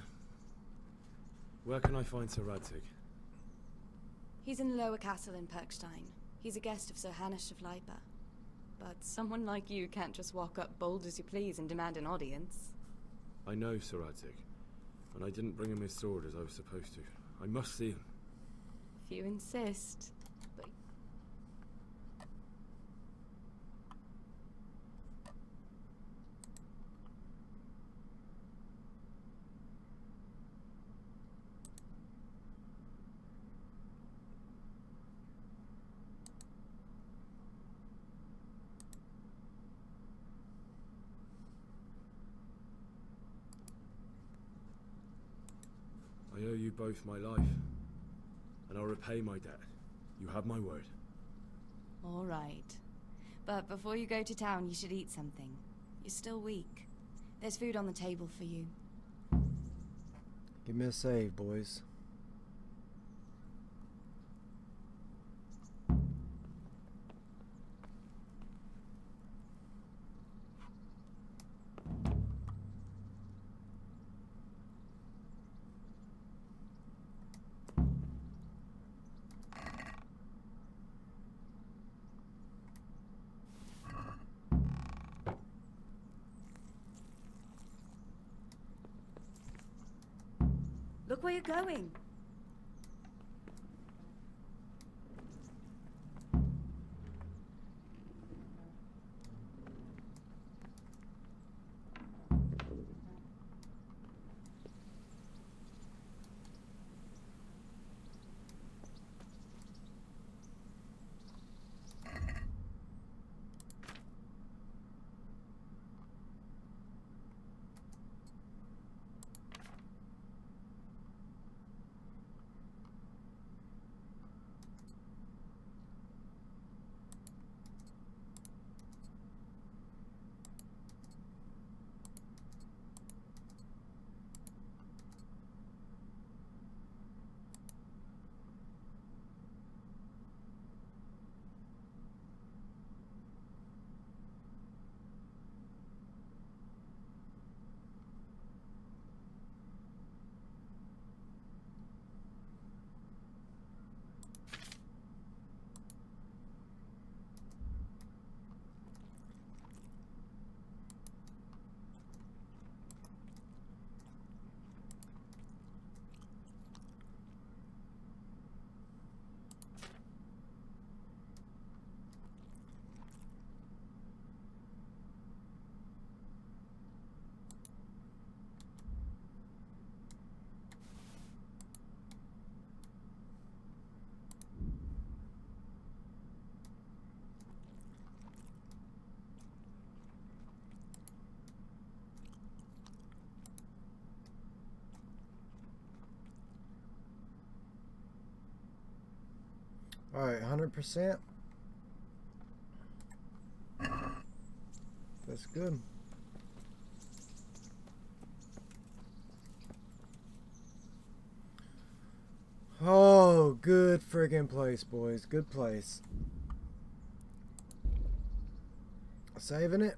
Where can I find Sir Radzig? He's in the lower castle in Perkstein. He's a guest of Sir Hanush of Leipa. But someone like you can't just walk up bold as you please and demand an audience. I know Sir Radzig, and I didn't bring him his sword as I was supposed to. I must see him. If you insist. But I owe you both my life, and I'll repay my debt. You have my word. all right. But before you go to town, you should eat something. You're still weak. There's food on the table for you. Give me a save, boys. Look where you're going. Alright, 100%. That's good. Oh, good friggin' place, boys. Good place. Saving it.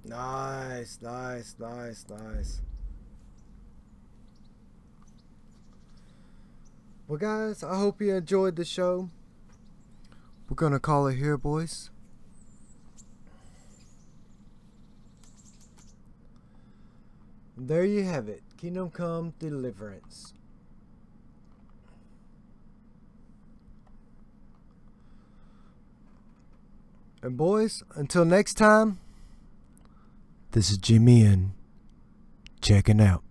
Nice, nice, nice, nice. Well, guys, I hope you enjoyed the show. We're gonna call it here, boys. And there you have it. Kingdomcome Deliverance. And boys, until next time, this is Jimmy and checking out.